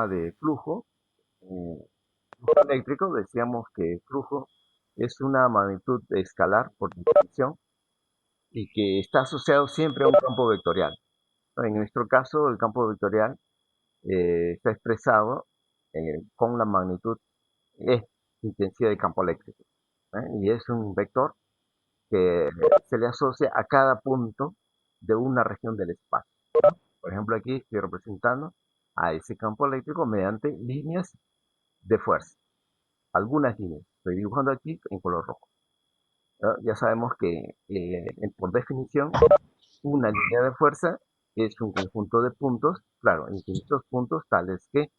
de flujo, flujo eléctrico, decíamos que flujo es una magnitud escalar por definición y que está asociado siempre a un campo vectorial. En nuestro caso, el campo vectorial está expresado con la magnitud E, intensidad de campo eléctrico, y es un vector que se le asocia a cada punto de una región del espacio. Por ejemplo, aquí estoy representando a ese campo eléctrico mediante líneas de fuerza. Algunas líneas. Estoy dibujando aquí en color rojo. Ya sabemos que por definición una línea de fuerza es un conjunto de puntos, claro, infinitos puntos, tales que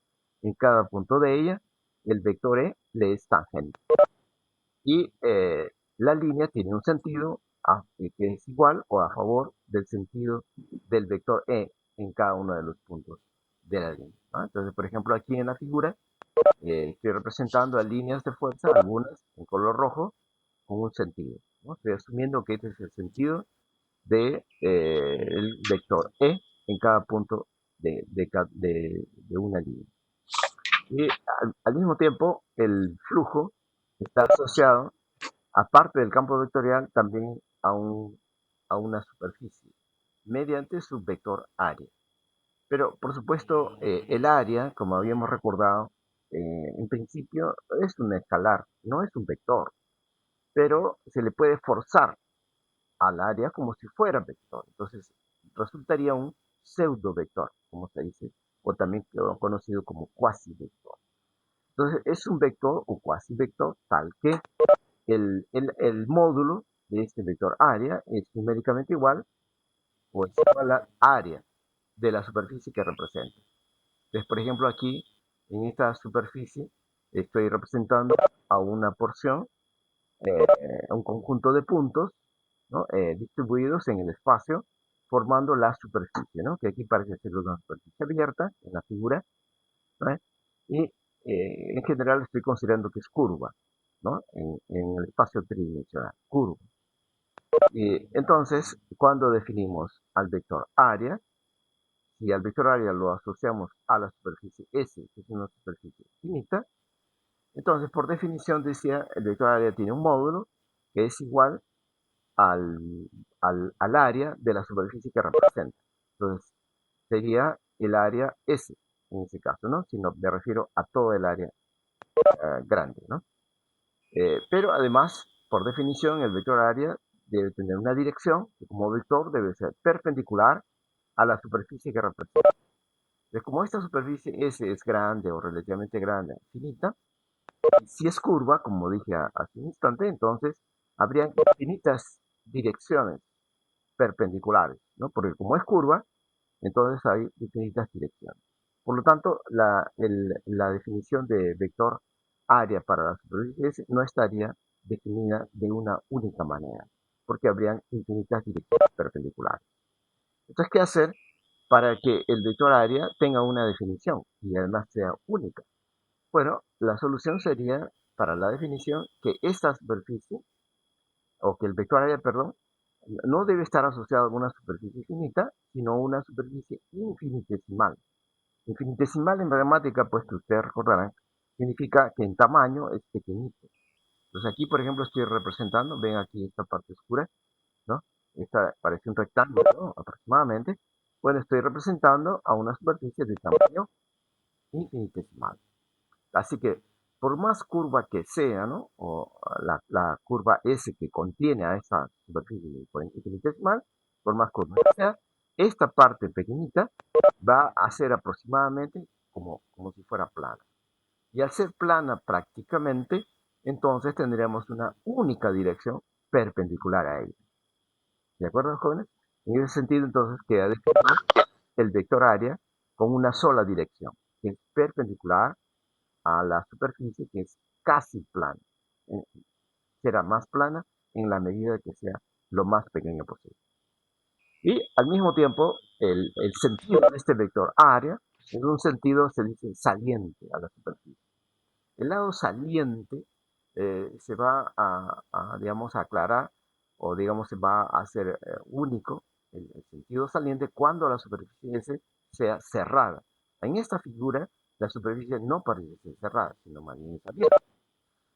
en cada punto de ella el vector E le es tangente. Y la línea tiene un sentido que es igual o a favor del sentido del vector E en cada uno de los puntos de la línea, ¿no? Entonces, por ejemplo, aquí en la figura estoy representando a líneas de fuerza, algunas en color rojo, con un sentido, ¿no? Estoy asumiendo que este es el sentido del vector E en cada punto de una línea. Y al mismo tiempo, el flujo está asociado, aparte del campo vectorial, también a una superficie, mediante su vector área. Pero, por supuesto, el área, como habíamos recordado, en principio es un escalar, no es un vector, pero se le puede forzar al área como si fuera vector. Entonces, resultaría un pseudo vector, como se dice, o también conocido como cuasi vector. Entonces, es un vector o cuasi vector tal que el módulo de este vector área es numéricamente igual o es igual al área de la superficie que representa. Entonces, por ejemplo, aquí en esta superficie estoy representando a una porción, a un conjunto de puntos, ¿no? Distribuidos en el espacio, formando la superficie, ¿no? Que aquí parece ser una superficie abierta en la figura, ¿no? Y en general estoy considerando que es curva, ¿no? En el espacio tridimensional, curva. Y entonces, cuando definimos al vector área, si al vector área lo asociamos a la superficie S, que es una superficie finita, entonces por definición decía, el vector área tiene un módulo que es igual al, al área de la superficie que representa. Entonces sería el área S en ese caso, ¿no? Si no me refiero a todo el área grande, ¿no? Pero además, por definición, el vector área debe tener una dirección que como vector debe ser perpendicular a la superficie que representa. Entonces, como esta superficie S es grande o relativamente grande, finita, si es curva, como dije hace un instante, entonces habría infinitas direcciones perpendiculares, ¿no? Porque como es curva, entonces hay infinitas direcciones. Por lo tanto, la definición de vector área para la superficie S no estaría definida de una única manera, porque habrían infinitas direcciones perpendiculares. Entonces, ¿qué hacer para que el vector área tenga una definición y además sea única? Bueno, la solución sería, para la definición, que esta superficie, o que el vector área, perdón, no debe estar asociado a una superficie finita, sino a una superficie infinitesimal. Infinitesimal en gramática, pues que ustedes recordarán, significa que en tamaño es pequeñito. Entonces aquí, por ejemplo, estoy representando, ven aquí esta parte oscura, ¿no? Esta parece un rectángulo, ¿no? Aproximadamente. Bueno, estoy representando a una superficie de tamaño infinitesimal. Así que, por más curva que sea, ¿no? O la curva S que contiene a esa superficie infinitesimal, por más curva que sea, esta parte pequeñita va a ser aproximadamente como si fuera plana. Y al ser plana prácticamente, entonces tendríamos una única dirección perpendicular a ella. ¿De acuerdo, jóvenes? En ese sentido, entonces, queda definido el vector área con una sola dirección, que es perpendicular a la superficie, que es casi plana. Eh, Será más plana en la medida que sea lo más pequeño posible. Y al mismo tiempo, el sentido de este vector área, en un sentido se dice saliente a la superficie. El lado saliente se va digamos, a aclarar o, digamos, se va a hacer único el sentido saliente cuando la superficie S sea cerrada. En esta figura la superficie no parece ser cerrada, sino más bien es abierta.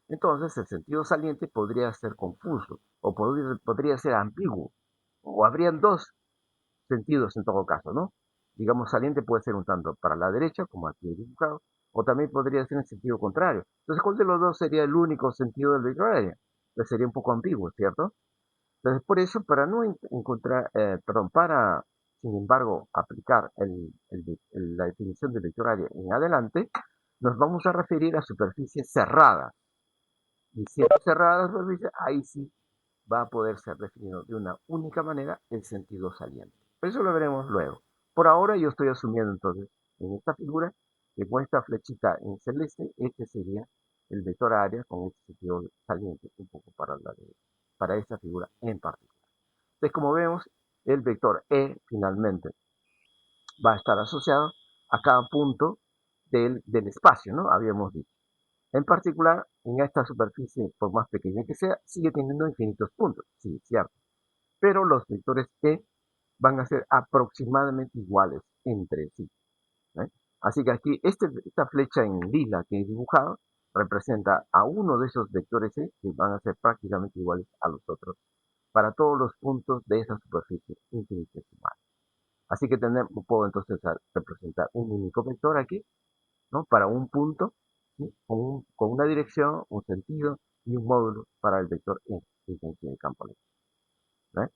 Entonces, el sentido saliente podría ser confuso o podría ser ambiguo, o habrían dos sentidos en todo caso, ¿no? Digamos, saliente puede ser un tanto para la derecha, como aquí he dibujado, o también podría ser en sentido contrario. Entonces, ¿cuál de los dos sería el único sentido del vector área? Pues sería un poco ambiguo, ¿cierto? Entonces, por eso, para no encontrar, perdón, para, sin embargo, aplicar la definición de vector área en adelante, nos vamos a referir a superficies cerradas. Y siendo cerrada la superficie, ahí sí va a poder ser definido de una única manera el sentido saliente. Pero eso lo veremos luego. Por ahora yo estoy asumiendo entonces en esta figura que con esta flechita en celeste, este sería el vector área con este sentido saliente un poco para esta figura en particular. Entonces, como vemos, el vector E finalmente va a estar asociado a cada punto del espacio, ¿no? Habíamos dicho. En particular, en esta superficie, por más pequeña que sea, sigue teniendo infinitos puntos, sí, cierto. Pero los vectores E van a ser aproximadamente iguales entre sí. ¿eh? Así que aquí esta flecha en lila que he dibujado representa a uno de esos vectores E que van a ser prácticamente iguales a los otros para todos los puntos de esa superficie infinitesimal. Así que puedo entonces representar un único vector aquí, ¿no? Para un punto, ¿sí? Con una dirección, un sentido y un módulo para el vector E, que es el campo eléctrico. ¿eh?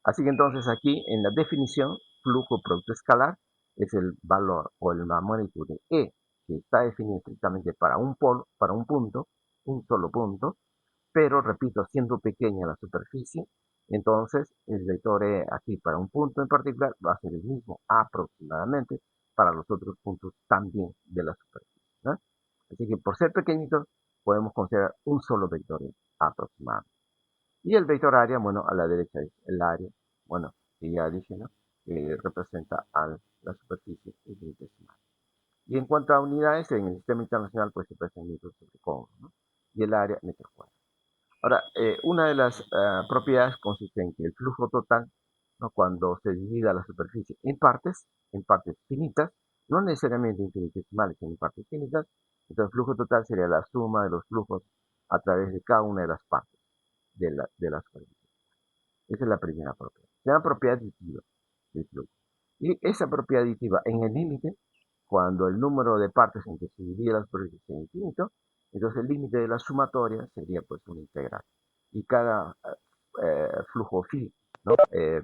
Así que entonces aquí en la definición, flujo producto escalar es el valor o la magnitud de E, que está definido estrictamente para un polo, para un punto, un solo punto, pero repito, siendo pequeña la superficie, entonces el vector E aquí para un punto en particular va a ser el mismo aproximadamente para los otros puntos también de la superficie. ¿no? Así que por ser pequeñito podemos considerar un solo vector E aproximadamente. Y el vector área, bueno, a la derecha es el área, bueno, que ya dije, ¿no? Que representa a la superficie infinitesimal. Y en cuanto a unidades, en el sistema internacional, pues se expresa en metros sobre congo, ¿no? Y el área, metros cuadrados. Ahora, una de las propiedades consiste en que el flujo total, ¿no? Cuando se divida la superficie en partes finitas, no necesariamente infinitesimales, sino en partes finitas, entonces el flujo total sería la suma de los flujos a través de cada una de las partes de la superficie. Esa es la primera propiedad. Se llama propiedad aditiva del flujo. Y esa propiedad aditiva en el límite, cuando el número de partes en que se divide la superficie es infinito, entonces el límite de la sumatoria sería pues una integral. Y cada flujo phi, ¿no?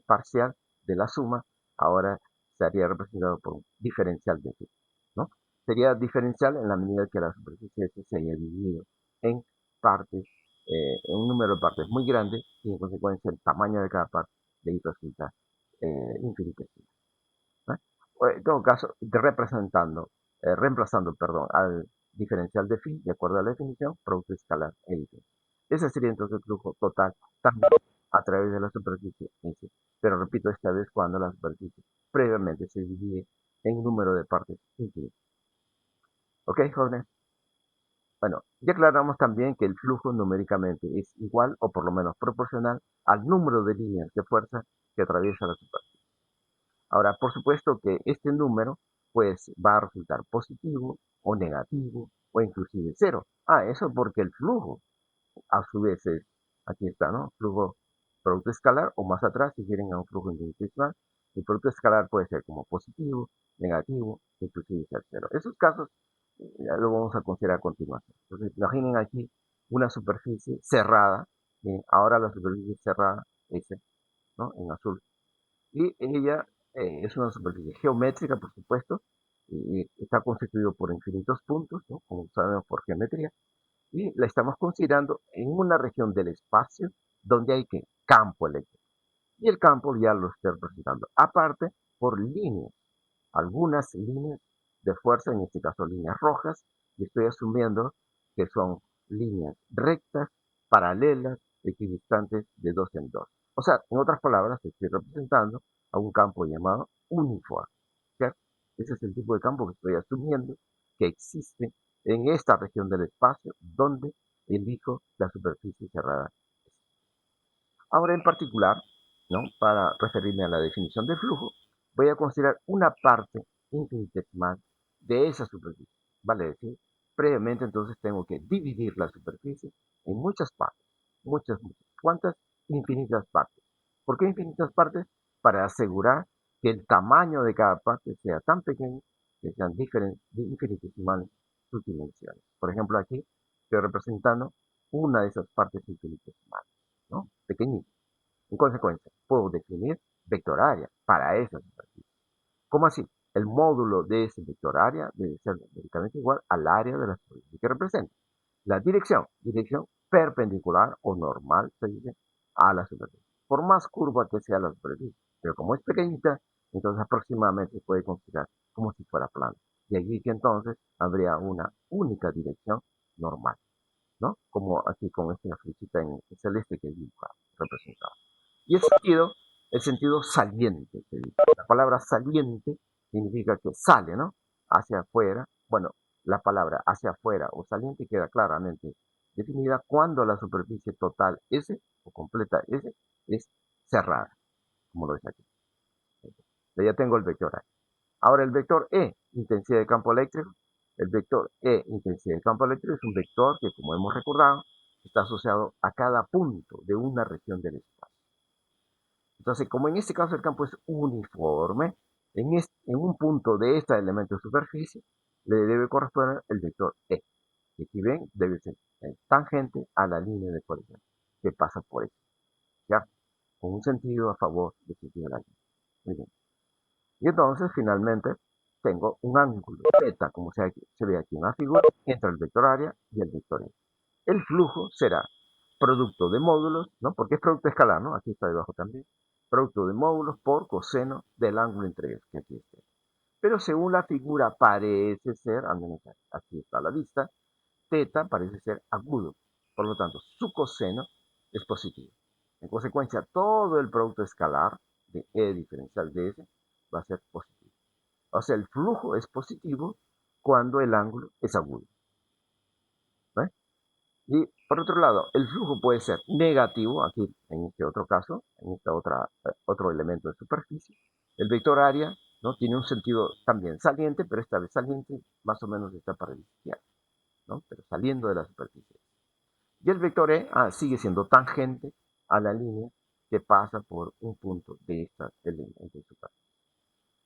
Parcial de la suma ahora sería representado por un diferencial de phi, ¿no? Sería diferencial en la medida que la superficie se haya dividido en partes, en un número de partes muy grande y en consecuencia el tamaño de cada parte de ahí resulta infinitesimal. En todo caso, reemplazando, perdón, al diferencial de phi, de acuerdo a la definición, producto escalar e diferencial. Ese sería entonces el flujo total también a través de la superficie en sí. Pero repito, esta vez cuando la superficie previamente se divide en número de partes infinitas. ¿Ok, jóvenes? Bueno, ya aclaramos también que el flujo numéricamente es igual o por lo menos proporcional al número de líneas de fuerza que atraviesa la superficie. Ahora, por supuesto que este número pues va a resultar positivo o negativo o inclusive cero. Eso porque el flujo a su vez es, aquí está, ¿no? Flujo producto escalar o más atrás si quieren a un flujo infinitesimal. El producto escalar puede ser como positivo, negativo, inclusive ser cero. Esos casos ya lo vamos a considerar a continuación. Entonces, imaginen aquí una superficie cerrada. Ahora la superficie cerrada, S, ¿no? En azul. Y ella es una superficie geométrica, por supuesto, y está constituido por infinitos puntos, ¿no? Como sabemos por geometría, y la estamos considerando en una región del espacio donde hay que campo eléctrico. Y el campo ya lo estoy representando, aparte por líneas, algunas líneas de fuerza, en este caso líneas rojas, y estoy asumiendo que son líneas rectas, paralelas, equidistantes de dos en dos. O sea, en otras palabras, estoy representando a un campo llamado uniforme. ¿Cierto? Ese es el tipo de campo que estoy asumiendo que existe en esta región del espacio donde elijo la superficie cerrada. Ahora en particular, ¿no? Para referirme a la definición de flujo, voy a considerar una parte infinitesimal de esa superficie. vale decir, previamente entonces tengo que dividir la superficie en muchas partes, muchas. ¿Cuántas? Infinitas partes. ¿Por qué infinitas partes? Para asegurar que el tamaño de cada parte sea tan pequeño que sean infinitesimales sus dimensiones. Por ejemplo, aquí estoy representando una de esas partes infinitesimales, ¿no? Pequeñita. En consecuencia, puedo definir vector área para esa superficie. ¿Cómo así? El módulo de ese vector área debe ser numéricamente igual al área de la superficie que representa. La dirección perpendicular o normal, se dice, a la superficie. Por más curva que sea la superficie, pero como es pequeñita, entonces aproximadamente se puede considerar como si fuera plana. Y allí que entonces habría una única dirección normal, ¿no? Como aquí con esta flechita en celeste que dibuja representado. Y el sentido saliente, se dice. La palabra saliente significa que sale, ¿no? Hacia afuera. Bueno, la palabra hacia afuera o saliente queda claramente definida cuando la superficie total S o completa S es cerrada, como lo dice aquí. Ya tengo el vector A. Ahora el vector E, intensidad de campo eléctrico. El vector E, intensidad de campo eléctrico, es un vector que, como hemos recordado, está asociado a cada punto de una región del espacio. Entonces, como en este caso el campo es uniforme, en un punto de este elemento de superficie le debe corresponder el vector E, que aquí ven debe ser tangente a la línea de colisión que pasa por eso, ¿ya? Con un sentido a favor del sentido de la línea. Muy bien. Y entonces, finalmente, tengo un ángulo θ, como se ve aquí en la figura, entre el vector área y el vector E. El flujo será producto de módulos, ¿no? Porque es producto escalar, ¿no? Aquí está debajo también. Producto de módulos por coseno del ángulo entre ellos, que aquí está. Pero según la figura parece ser, al menos aquí está a la vista, θ parece ser agudo. Por lo tanto, su coseno es positivo. En consecuencia, todo el producto escalar de E diferencial de S va a ser positivo. O sea, el flujo es positivo cuando el ángulo es agudo. ¿Ve? Y por otro lado, el flujo puede ser negativo, aquí en este otro caso, en este otro elemento de superficie. El vector área, ¿no? Tiene un sentido también saliente, pero esta vez saliente más o menos está para la izquierda, ¿no? Pero saliendo de la superficie. Y el vector E sigue siendo tangente a la línea que pasa por un punto de esta elemento de superficie.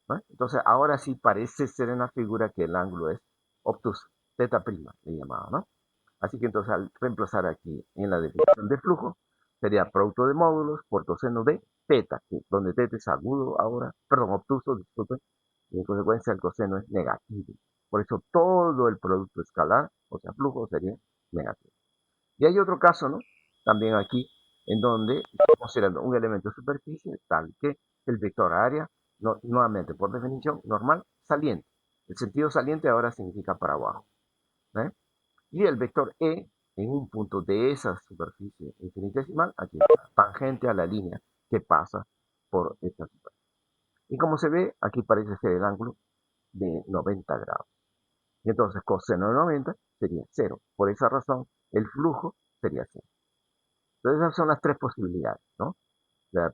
¿No? Entonces, ahora sí parece ser en la figura que el ángulo es obtuso, θ', le llamaba, ¿no? Así que entonces al reemplazar aquí en la definición de flujo, sería producto de módulos por coseno de θ, donde θ es agudo ahora, perdón, obtuso, disculpen, y en consecuencia el coseno es negativo. Por eso todo el producto escalar, o sea, flujo, sería negativo. Y hay otro caso, ¿no? También aquí, en donde estamos considerando un elemento de superficie tal que el vector área, nuevamente por definición normal, saliente. El sentido saliente ahora significa para abajo. ¿Eh? Y el vector E en un punto de esa superficie infinitesimal, aquí está, tangente a la línea que pasa por esta superficie. Y como se ve, aquí parece ser el ángulo de 90 grados. Y entonces coseno de 90 sería 0. Por esa razón, el flujo sería 0. Entonces esas son las tres posibilidades, ¿no?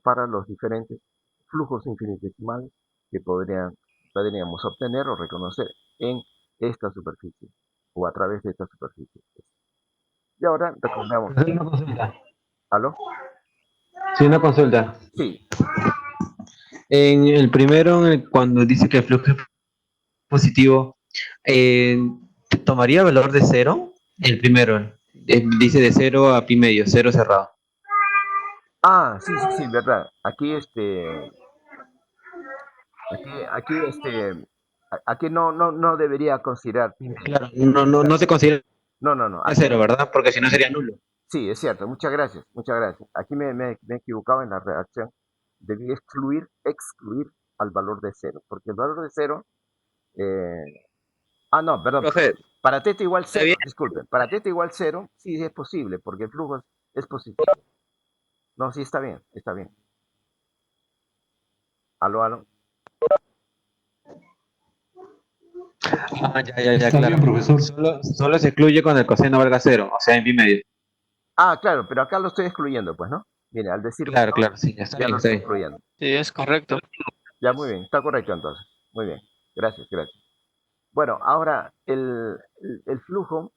Para los diferentes flujos infinitesimales que podríamos obtener o reconocer en esta superficie o a través de esta superficie. Y ahora recordamos. Profesor, una consulta. ¿Aló? Sí, una consulta. Sí. En el primero, cuando dice que el flujo es positivo, eh, ¿tomaría valor de cero? El primero, dice de cero a pi medio, cero cerrado. Sí, verdad. Aquí no debería considerar pi medio. Claro, no se considera No. cero, ¿verdad? Porque si no sería nulo. Sí, es cierto. Muchas gracias, muchas gracias. Aquí me he equivocado en la redacción. Debí excluir al valor de cero, porque el valor de cero, eh, no, perdón. Profe, Para teta igual está bien. cero, disculpen. Para teta igual cero, sí es posible, porque el flujo es positivo. No, sí está bien, está bien. Aló. Ya, Está claro. bien, profesor. Solo se excluye cuando el coseno valga cero, o sea, en pi medio. Claro, pero acá lo estoy excluyendo, pues, ¿no? Mire, al decir Claro, valor, claro, sí, ya está ya bien, lo está estoy bien. excluyendo. Sí, es correcto. Ya, muy bien, está correcto entonces. Muy bien, gracias. Bueno, ahora el flujo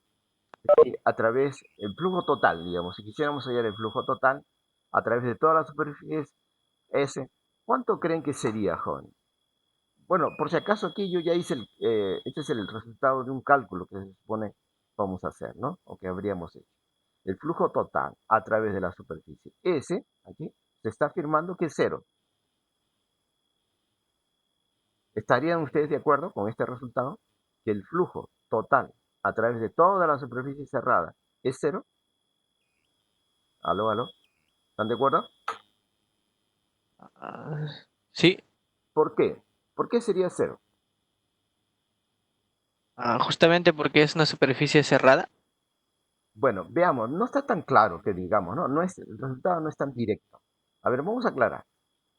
el flujo total, digamos, si quisiéramos hallar el flujo total a través de todas las superficies S, ¿cuánto creen que sería, joven? Bueno, por si acaso aquí yo ya hice este es el resultado de un cálculo que se supone vamos a hacer, ¿no? O que habríamos hecho. El flujo total a través de la superficie S, aquí, se está afirmando que es cero. ¿Estarían ustedes de acuerdo con este resultado? Que el flujo total a través de toda la superficie cerrada es cero. ¿Aló, aló? ¿Están de acuerdo? Ah, sí, ¿Por qué? ¿Por qué sería cero? justamente porque es una superficie cerrada. Bueno, veamos, no está tan claro que digamos, ¿no? El resultado no es tan directo. A ver, vamos a aclarar.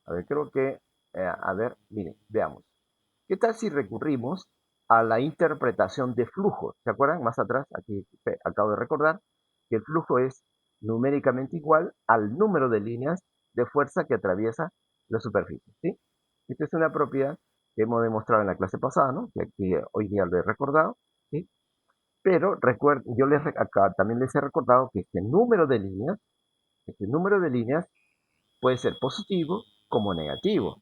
A ver, creo que, a ver, miren, veamos. ¿Qué tal si recurrimos a la interpretación de flujo? ¿Se acuerdan? Más atrás, aquí acabo de recordar que el flujo es numéricamente igual al número de líneas de fuerza que atraviesa la superficie, ¿sí? Esta es una propiedad que hemos demostrado en la clase pasada, ¿no? Que aquí hoy día lo he recordado, ¿sí? Pero recuerden, acá también les he recordado que este número de líneas puede ser positivo como negativo.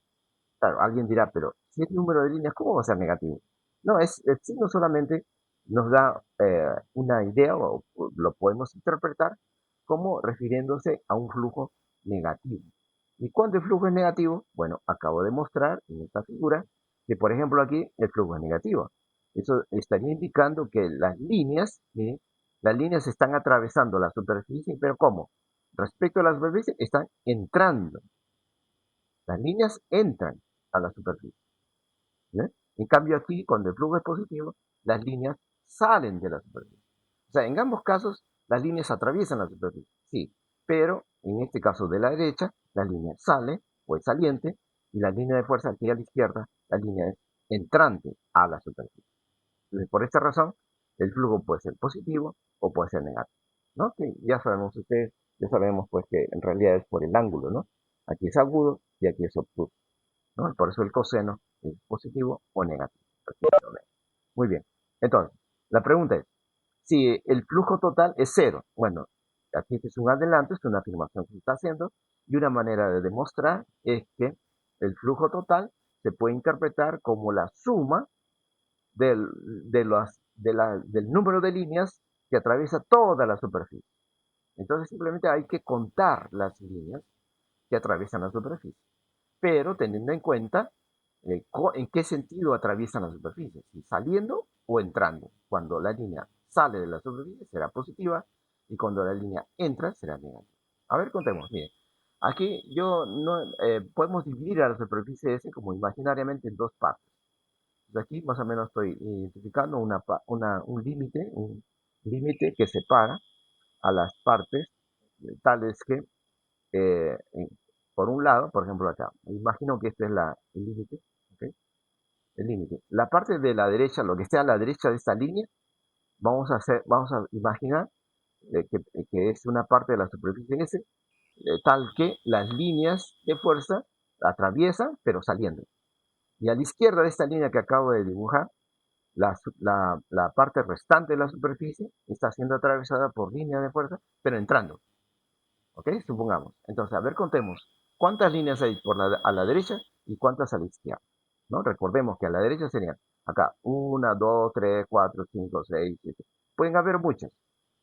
Claro, alguien dirá, pero si es número de líneas, ¿cómo va a ser negativo? No, el signo solamente nos da una idea o lo podemos interpretar como refiriéndose a un flujo negativo. ¿Y cuándo el flujo es negativo? Bueno, acabo de mostrar en esta figura que, por ejemplo, aquí el flujo es negativo. Eso estaría indicando que las líneas, miren, las líneas están atravesando la superficie, pero ¿cómo? Respecto a la superficie, están entrando. Las líneas entran a la superficie. ¿Eh? En cambio aquí, cuando el flujo es positivo, las líneas salen de la superficie. O sea, en ambos casos, las líneas atraviesan la superficie, sí, pero en este caso de la derecha, la línea sale o es saliente, y la línea de fuerza aquí a la izquierda, la línea es entrante a la superficie. Entonces, por esta razón, el flujo puede ser positivo o puede ser negativo, ¿no? Que ya sabemos ustedes, ya sabemos pues que en realidad es por el ángulo, ¿no? Aquí es agudo y aquí es obtuso, ¿no? Por eso el coseno es positivo o negativo. Muy bien. Entonces, la pregunta es, si el flujo total es cero, bueno, aquí este es un adelanto, es una afirmación que se está haciendo, y una manera de demostrar es que el flujo total se puede interpretar como la suma del, del número de líneas que atraviesa toda la superficie. Entonces simplemente hay que contar las líneas que atraviesan la superficie, pero teniendo en cuenta en qué sentido atraviesan la superficie, si saliendo o entrando. Cuando la línea sale de la superficie será positiva y cuando la línea entra será negativa. A ver, contemos, miren. Aquí podemos dividir a la superficie S como imaginariamente en dos partes. Entonces aquí más o menos estoy identificando un límite que separa a las partes tales que por un lado, por ejemplo acá, imagino que este es el límite, ¿ok? El límite. La parte de la derecha, lo que esté a la derecha de esta línea, vamos a imaginar que es una parte de la superficie S, tal que las líneas de fuerza atraviesan, pero saliendo. Y a la izquierda de esta línea que acabo de dibujar, la parte restante de la superficie está siendo atravesada por líneas de fuerza, pero entrando. ¿Ok? Supongamos. Entonces, a ver, contemos. ¿Cuántas líneas hay a la derecha y cuántas a la izquierda? ¿No? Recordemos que a la derecha serían acá 1, 2, 3, 4, 5, 6, 7. Pueden haber muchas,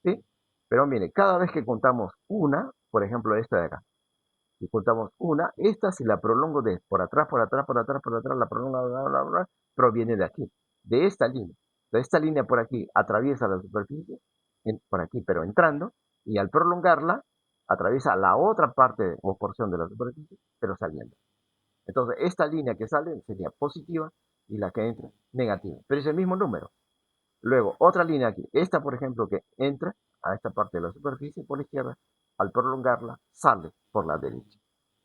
¿sí? Pero mire, cada vez que contamos una, por ejemplo esta de acá, si contamos una, esta si la prolongo de por atrás, por atrás, por atrás, por atrás, la prolongo, bla, bla, bla, bla, proviene de aquí, de esta línea. De esta línea por aquí atraviesa la superficie, por aquí, pero entrando, y al prolongarla, atraviesa la otra parte o porción de la superficie, pero saliendo. Entonces, esta línea que sale sería positiva y la que entra negativa, pero es el mismo número. Luego, otra línea aquí, esta por ejemplo que entra a esta parte de la superficie por la izquierda, al prolongarla sale por la derecha.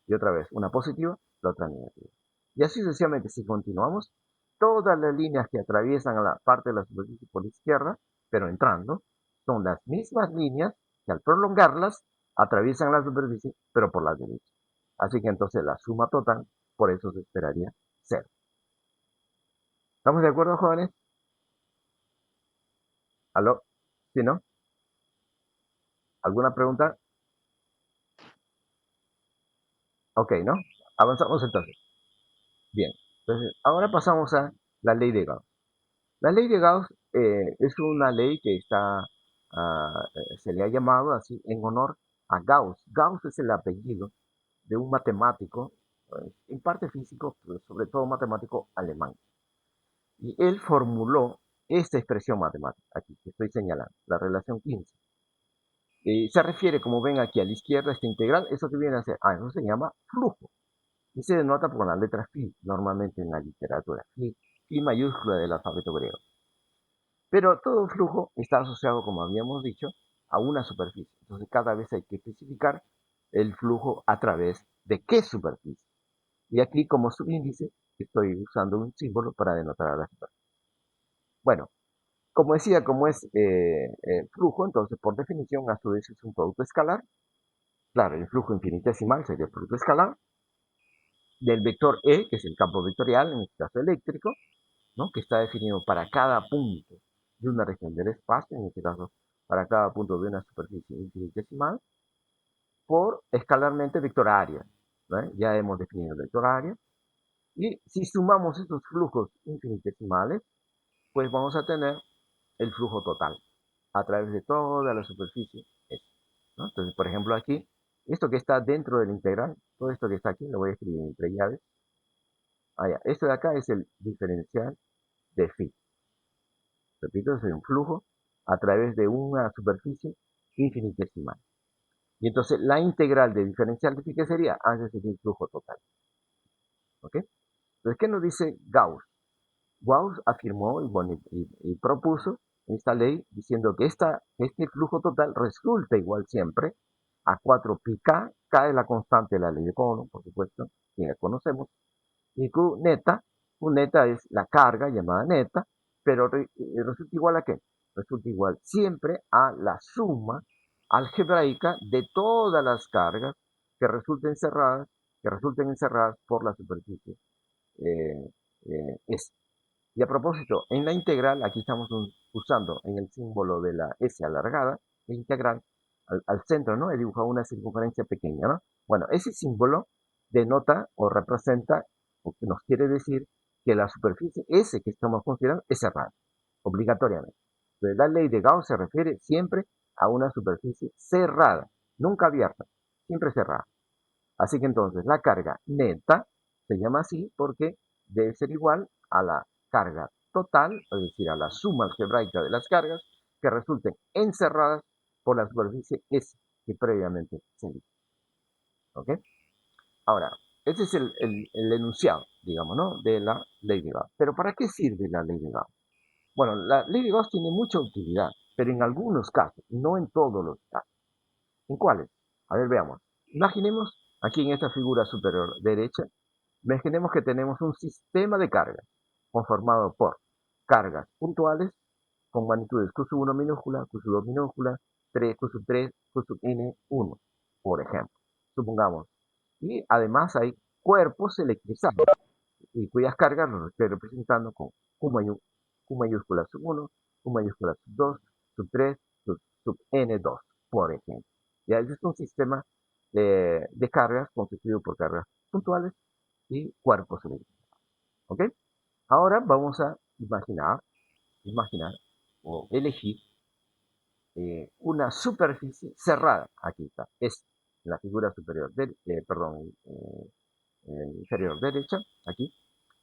Y otra vez, una positiva, la otra negativa. Y así sucesivamente, si continuamos, todas las líneas que atraviesan a la parte de la superficie por la izquierda, pero entrando, son las mismas líneas que al prolongarlas atraviesan la superficie, pero por la derecha. Así que entonces la suma total, por eso se esperaría cero. ¿Estamos de acuerdo, jóvenes? ¿Aló? ¿Sí, no? ¿Alguna pregunta? Ok, ¿no? Avanzamos entonces. Bien. Entonces, ahora pasamos a la ley de Gauss. La ley de Gauss es una ley que se le ha llamado así en honor a Gauss. Gauss es el apellido de un matemático, en parte físico, pero sobre todo matemático alemán. Y él formuló esta expresión matemática, aquí que estoy señalando, la relación 15. Se refiere, como ven aquí a la izquierda, esta integral, eso que viene a ser, eso se llama flujo. Y se denota por la letra phi, normalmente en la literatura, phi mayúscula del alfabeto griego. Pero todo flujo está asociado, como habíamos dicho, a una superficie. Entonces cada vez hay que especificar el flujo a través de qué superficie. Y aquí como subíndice estoy usando un símbolo para denotar a la superficie. Bueno, como decía, como es flujo, entonces por definición a su vez es un producto escalar. Claro, el flujo infinitesimal sería el producto escalar del vector E, que es el campo vectorial, en este caso eléctrico, ¿no? Que está definido para cada punto de una región del espacio, en este caso para cada punto de una superficie infinitesimal, por escalarmente vector área. ¿No? Ya hemos definido el vector área. Y si sumamos estos flujos infinitesimales, pues vamos a tener el flujo total a través de toda la superficie S, ¿no? Entonces, por ejemplo, aquí, esto que está dentro del integral, todo esto que está aquí, lo voy a escribir entre llaves. Esto de acá es el diferencial de phi. Repito, es un flujo a través de una superficie infinitesimal. Y entonces la integral de diferencial de phi, ¿qué sería? Ese sería el flujo total. ¿Ok? Entonces, ¿qué nos dice Gauss? Gauss afirmó y propuso esta ley diciendo que este flujo total resulta igual siempre a 4 pi k. K es la constante de la ley de Coulomb, por supuesto, que ya conocemos, y Q neta es la carga llamada neta, pero resulta igual a qué? Resulta igual siempre a la suma algebraica de todas las cargas que resulten encerradas por la superficie eh, S. Y a propósito, en la integral, aquí estamos usando en el símbolo de la S alargada, la integral, al centro, ¿no? He dibujado una circunferencia pequeña, ¿no? Bueno, ese símbolo denota o representa, o que nos quiere decir que la superficie S que estamos considerando es cerrada, obligatoriamente. Entonces, la ley de Gauss se refiere siempre a una superficie cerrada, nunca abierta, siempre cerrada. Así que entonces la carga neta se llama así porque debe ser igual a la carga total, es decir, a la suma algebraica de las cargas que resulten encerradas por la superficie S que previamente se dijo. ¿Ok? Ahora, ese es el enunciado, digamos, ¿no? De la ley de Gauss. Pero ¿para qué sirve la ley de Gauss? Bueno, la ley de Gauss tiene mucha utilidad, pero en algunos casos, no en todos los casos. ¿En cuáles? A ver, veamos. Imaginemos aquí en esta figura superior derecha, imaginemos que tenemos un sistema de cargas conformado por cargas puntuales con magnitudes Q sub 1 minúscula, Q sub 2 minúscula, 3, Q sub 3, Q sub N1, por ejemplo. Supongamos. Y además hay cuerpos electrizados y cuyas cargas los estoy representando con Q mayúscula sub 1, Q mayúscula sub 2, sub 3, sub N2, por ejemplo. Ya ese es un sistema de cargas constituido por cargas puntuales y cuerpos eléctricos. ¿Ok? Ahora vamos a imaginar o elegir una superficie cerrada. Aquí está, es la figura superior, inferior derecha, aquí,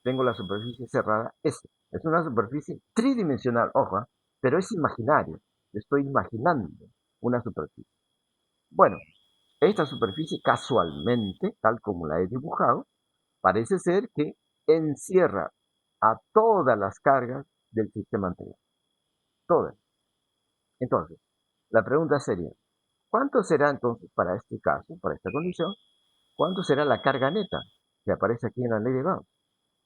tengo la superficie cerrada S. Es una superficie tridimensional, ojo, pero es imaginario. Estoy imaginando una superficie. Bueno, esta superficie casualmente, tal como la he dibujado, parece ser que encierra a todas las cargas del sistema anterior. Todas. Entonces, la pregunta sería, ¿cuánto será entonces para este caso, para esta condición, cuánto será la carga neta que aparece aquí en la ley de Gauss?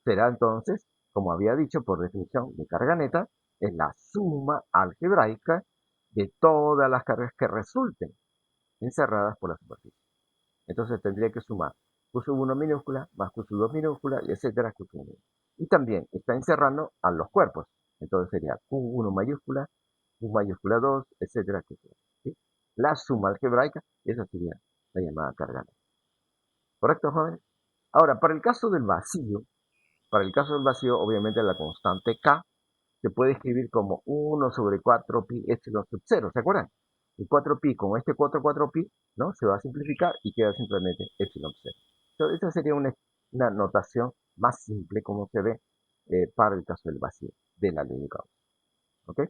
Será entonces, como había dicho por definición, de carga neta es la suma algebraica de todas las cargas que resulten encerradas por la superficie. Entonces tendría que sumar Q sub 1 minúscula más Q sub 2 minúscula, y etcétera, Q sub 1. Y también está encerrando a los cuerpos. Entonces sería Q1 mayúscula U mayúscula 2, etcétera, etcétera. ¿Sí? La suma algebraica, esa sería la llamada carga neta. ¿Correcto, jóvenes? Ahora, para el caso del vacío, obviamente la constante K se puede escribir como 1 sobre 4 pi epsilon sub 0, ¿se acuerdan? El 4pi con este 4pi, ¿no? Se va a simplificar y queda simplemente epsilon 0. Entonces, esa sería una notación más simple, como se ve para el caso del vacío de la ley de Gauss. ¿Ok?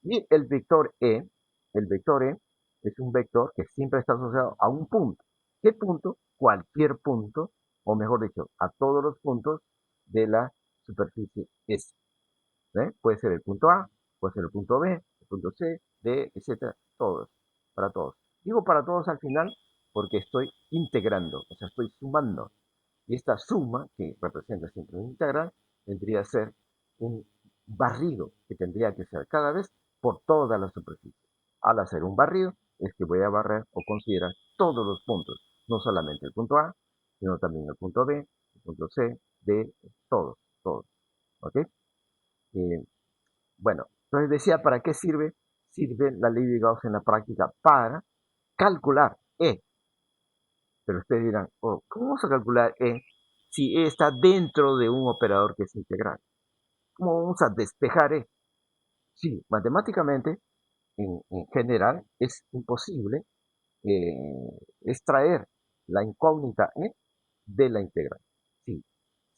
Y el vector E es un vector que siempre está asociado a un punto. ¿Qué punto? Cualquier punto, o mejor dicho, a todos los puntos de la superficie S. ¿Eh? Puede ser el punto A, puede ser el punto B, el punto C, D, etcétera, todos, para todos. Digo para todos al final porque estoy integrando, o sea, estoy sumando. Y esta suma, que representa siempre un integral, tendría que ser un barrido que tendría que ser cada vez por toda la superficie. Al hacer un barrido, es que voy a barrer o considerar todos los puntos, no solamente el punto A, sino también el punto B, el punto C, D, todos, todos. ¿Ok? Eh, bueno, entonces decía, ¿para qué sirve? Sirve la ley de Gauss en la práctica para calcular E. Pero ustedes dirán, oh, ¿cómo vamos a calcular E si E está dentro de un operador que es integral? ¿Cómo vamos a despejar E? Sí, matemáticamente, en general, es imposible extraer la incógnita E de la integral. Sí,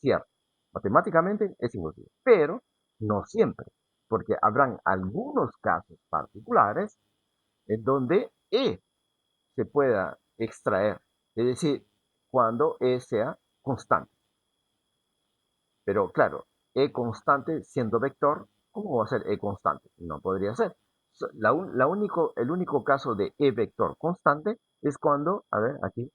cierto. Matemáticamente es imposible, pero no siempre, porque habrán algunos casos particulares en donde E se pueda extraer, es decir, cuando E sea constante. Pero claro, E constante siendo vector, ¿cómo va a ser E constante? No podría ser. El único caso de E vector constante es cuando, a ver, aquí,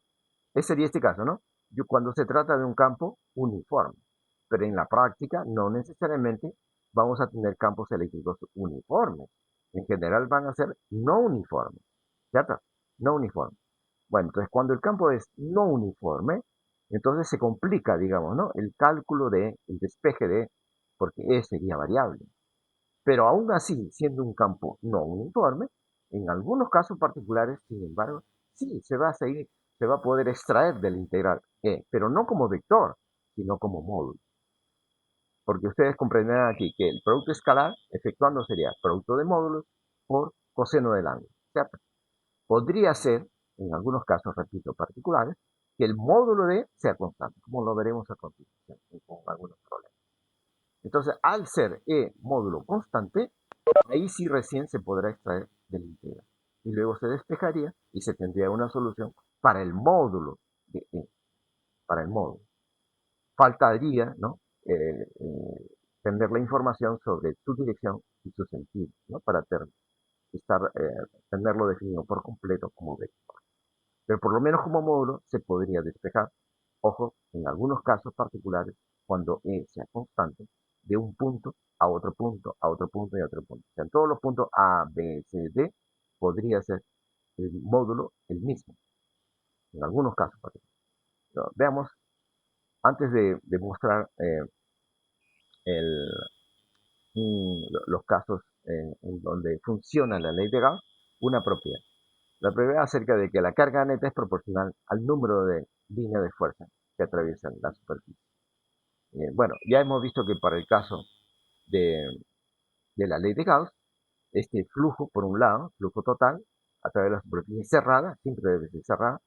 ese sería este caso, ¿no? Cuando se trata de un campo uniforme. Pero en la práctica no necesariamente vamos a tener campos eléctricos uniformes. En general van a ser no uniformes, ¿cierto? No uniformes. Bueno, entonces cuando el campo es no uniforme, entonces se complica, digamos, ¿no? El cálculo el despeje porque E sería variable. Pero aún así, siendo un campo no uniforme, en algunos casos particulares, sin embargo, sí, se va a poder extraer del integral E, pero no como vector, sino como módulo. Porque ustedes comprenderán aquí que el producto escalar efectuando sería producto de módulos por coseno del ángulo, ¿cierto? Podría ser, en algunos casos, repito, particulares, que el módulo de sea constante, como lo veremos a continuación, con algunos problemas. Entonces, al ser E módulo constante, ahí sí recién se podrá extraer del integral. Y luego se despejaría y se tendría una solución para el módulo de E, para el módulo. Faltaría, ¿no? Tener la información sobre su dirección y su sentido, ¿no? Para tenerlo definido por completo como vector. Pero por lo menos como módulo se podría despejar, ojo, en algunos casos particulares, cuando E sea constante, de un punto a otro punto, a otro punto y a otro punto. O sea, en todos los puntos A, B, C, D, podría ser el módulo el mismo, en algunos casos particulares. Pero veamos, antes de mostrar el, los casos en donde funciona la ley de Gauss, una propiedad. La propiedad acerca de que la carga neta es proporcional al número de líneas de fuerza que atraviesan la superficie. Bueno, ya hemos visto que para el caso de, de la ley de Gauss, este flujo, por un lado, flujo total, a través de la superficie cerrada, siempre debe ser cerrada,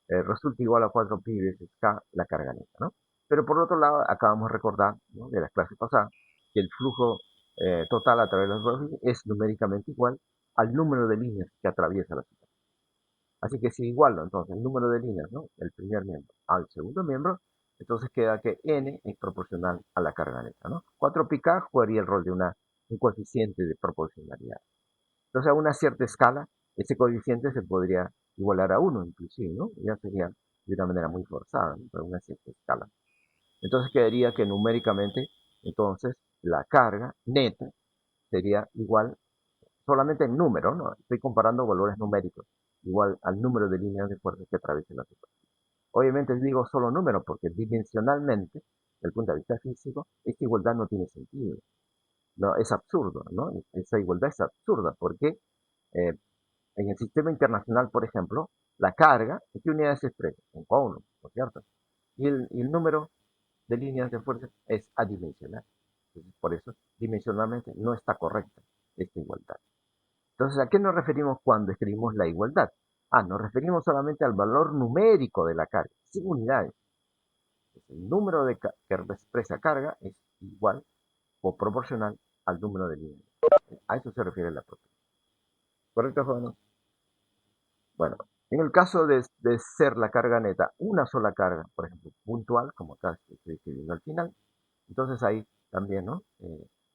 resulta igual a 4 pi veces K la carga neta, ¿no? Pero por otro lado, acabamos de recordar, ¿no?, de las clases pasadas, que el flujo total a través de la superficie es numéricamente igual al número de líneas que atraviesa la superficie. Así que si igualo entonces el número de líneas, ¿no?, el primer miembro al segundo miembro, entonces queda que n es proporcional a la carga neta, ¿no? 4πk jugaría el rol de un coeficiente de proporcionalidad. Entonces a una cierta escala, ese coeficiente se podría igualar a 1 inclusive, ¿no? Ya sería de una manera muy forzada, ¿no?, pero a una cierta escala. Entonces quedaría que numéricamente, entonces, la carga neta sería igual solamente en número, ¿no? Estoy comparando valores numéricos, igual al número de líneas de fuerza que atraviesan la superficie. Obviamente digo solo número porque dimensionalmente, desde el punto de vista físico, esta igualdad no tiene sentido. No, es absurdo, ¿no? Esa igualdad es absurda porque eh, en el sistema internacional, por ejemplo, la carga, ¿en qué unidades se expresa? En coulombs, ¿no es cierto? Y el número de líneas de fuerza es adimensional. Entonces, por eso, dimensionalmente no está correcta esta igualdad. Entonces, ¿a qué nos referimos cuando escribimos la igualdad? Nos referimos solamente al valor numérico de la carga, sin unidades. El número que expresa carga es igual o proporcional al número de líneas. A eso se refiere la propiedad. ¿Correcto, jóvenes? Bueno, en el caso de ser la carga neta una sola carga, por ejemplo, puntual, como acá estoy escribiendo al final, entonces ahí también, ¿no?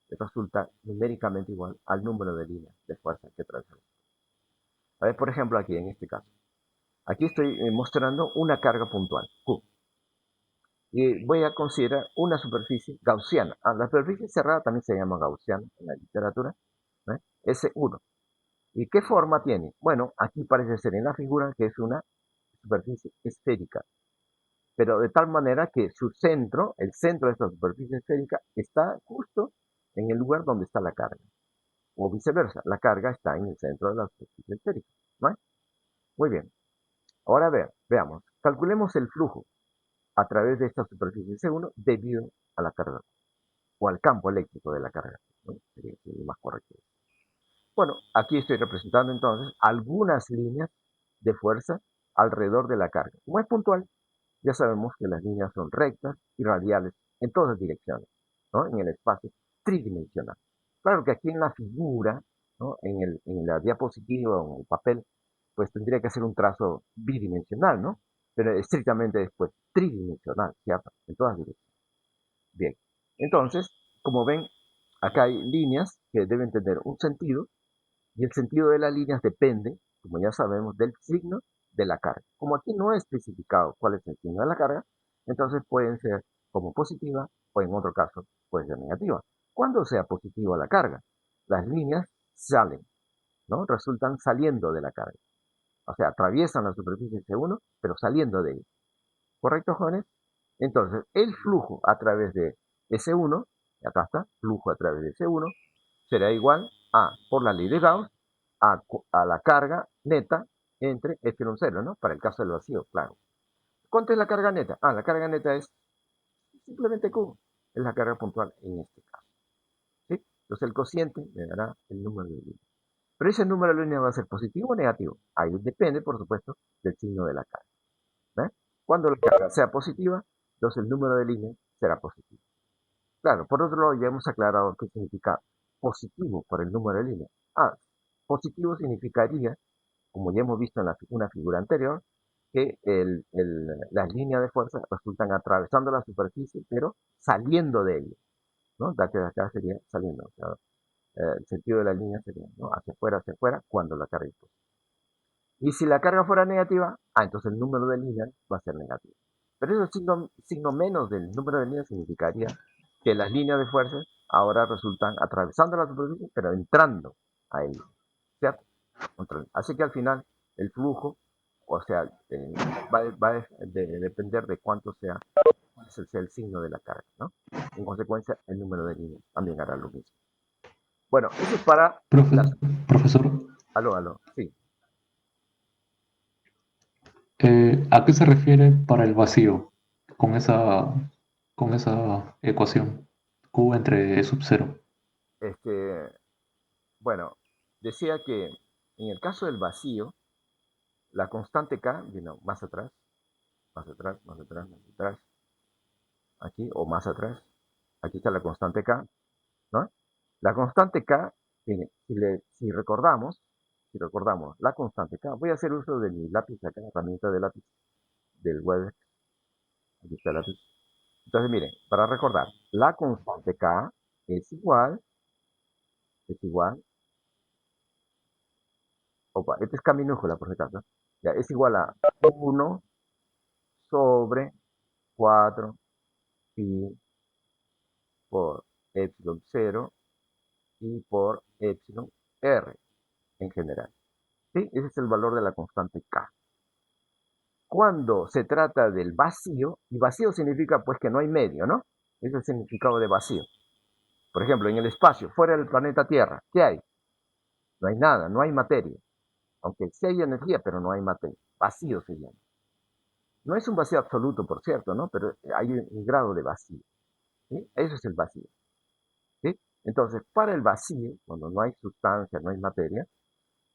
Resulta numéricamente igual al número de líneas de fuerza que atraviesa. A ver, por ejemplo, aquí en este caso. Aquí estoy mostrando una carga puntual, Q. Y voy a considerar una superficie gaussiana. La superficie cerrada también se llama gaussiana en la literatura. S1. ¿Y qué forma tiene? Bueno, aquí parece ser en la figura que es una superficie esférica, pero de tal manera que su centro, el centro de esta superficie esférica, está justo en el lugar donde está la carga. O viceversa, la carga está en el centro de la superficie esférica. ¿No? Muy bien. Ahora veamos. Calculemos el flujo a través de esta superficie C1 debido a la carga o al campo eléctrico de la carga, ¿no? Sería más correcto. Bueno, aquí estoy representando entonces algunas líneas de fuerza alrededor de la carga. Como es puntual, ya sabemos que las líneas son rectas y radiales en todas direcciones, ¿no? En el espacio tridimensional. Claro que aquí en la figura, ¿no? En la diapositiva o en el papel, pues tendría que ser un trazo bidimensional, ¿no? Pero estrictamente después tridimensional, ¿cierto? En todas direcciones. Bien. Entonces, como ven, acá hay líneas que deben tener un sentido y el sentido de las líneas depende, como ya sabemos, del signo de la carga. Como aquí no es especificado cuál es el signo de la carga, entonces pueden ser como positiva o en otro caso puede ser negativa. Cuando sea positiva la carga, las líneas salen, ¿no? Resultan saliendo de la carga. O sea, atraviesan la superficie C1, pero saliendo de ella. ¿Correcto, jóvenes? Entonces, el flujo a través de S1, y acá está, flujo a través de S1, será igual a, por la ley de Gauss, a la carga neta entre epsilon 0, ¿no? Para el caso del vacío, claro. ¿Cuánto es la carga neta? La carga neta es simplemente Q, es la carga puntual en este caso. ¿Sí? Entonces el cociente me dará el número de líneas. Pero ese número de líneas va a ser positivo o negativo. Ahí depende, por supuesto, del signo de la carga. ¿Ve? Cuando la carga sea positiva, entonces el número de líneas será positivo. Claro, por otro lado ya hemos aclarado qué significa positivo por el número de líneas. Positivo significaría, como ya hemos visto en una figura anterior, que las líneas de fuerza resultan atravesando la superficie, pero saliendo de ella, ¿no? De acá sería saliendo. O sea, el sentido de la línea sería, ¿no? Hacia afuera, cuando la carga es positiva. Y si la carga fuera negativa, entonces el número de líneas va a ser negativo. Pero ese signo menos del número de líneas significaría que las líneas de fuerza ahora resultan atravesando la superficie, pero entrando a ella, ¿cierto? Así que al final el flujo, o sea, va a depender de cuánto sea el signo de la carga, ¿no? En consecuencia, el número de líneas también hará lo mismo. Bueno, eso es para las... Profesor, Aló, sí. ¿a qué se refiere para el vacío con esa ecuación? Q entre E sub 0. Este, bueno, decía que en el caso del vacío, la constante K, vino más atrás, más atrás, más atrás, más atrás, aquí o más atrás, aquí está la constante K, ¿no? La constante K, si recordamos la constante K, voy a hacer uso de mi lápiz acá, herramienta de lápiz del web, aquí está el lápiz. Entonces miren, para recordar, la constante K es igual, opa, este es K minúscula por si acaso, ya, es igual a 1 sobre 4 pi por epsilon 0 y por epsilon r en general. ¿Sí? Ese es el valor de la constante K. Cuando se trata del vacío, y vacío significa pues que no hay medio, ¿no? Ese es el significado de vacío. Por ejemplo, en el espacio, fuera del planeta Tierra, ¿qué hay? No hay nada, no hay materia. Aunque sí hay energía, pero no hay materia. Vacío se llama. No es un vacío absoluto, por cierto, ¿no? Pero hay un grado de vacío. ¿Sí? Eso es el vacío. ¿Sí? Entonces, para el vacío, cuando no hay sustancia, no hay materia,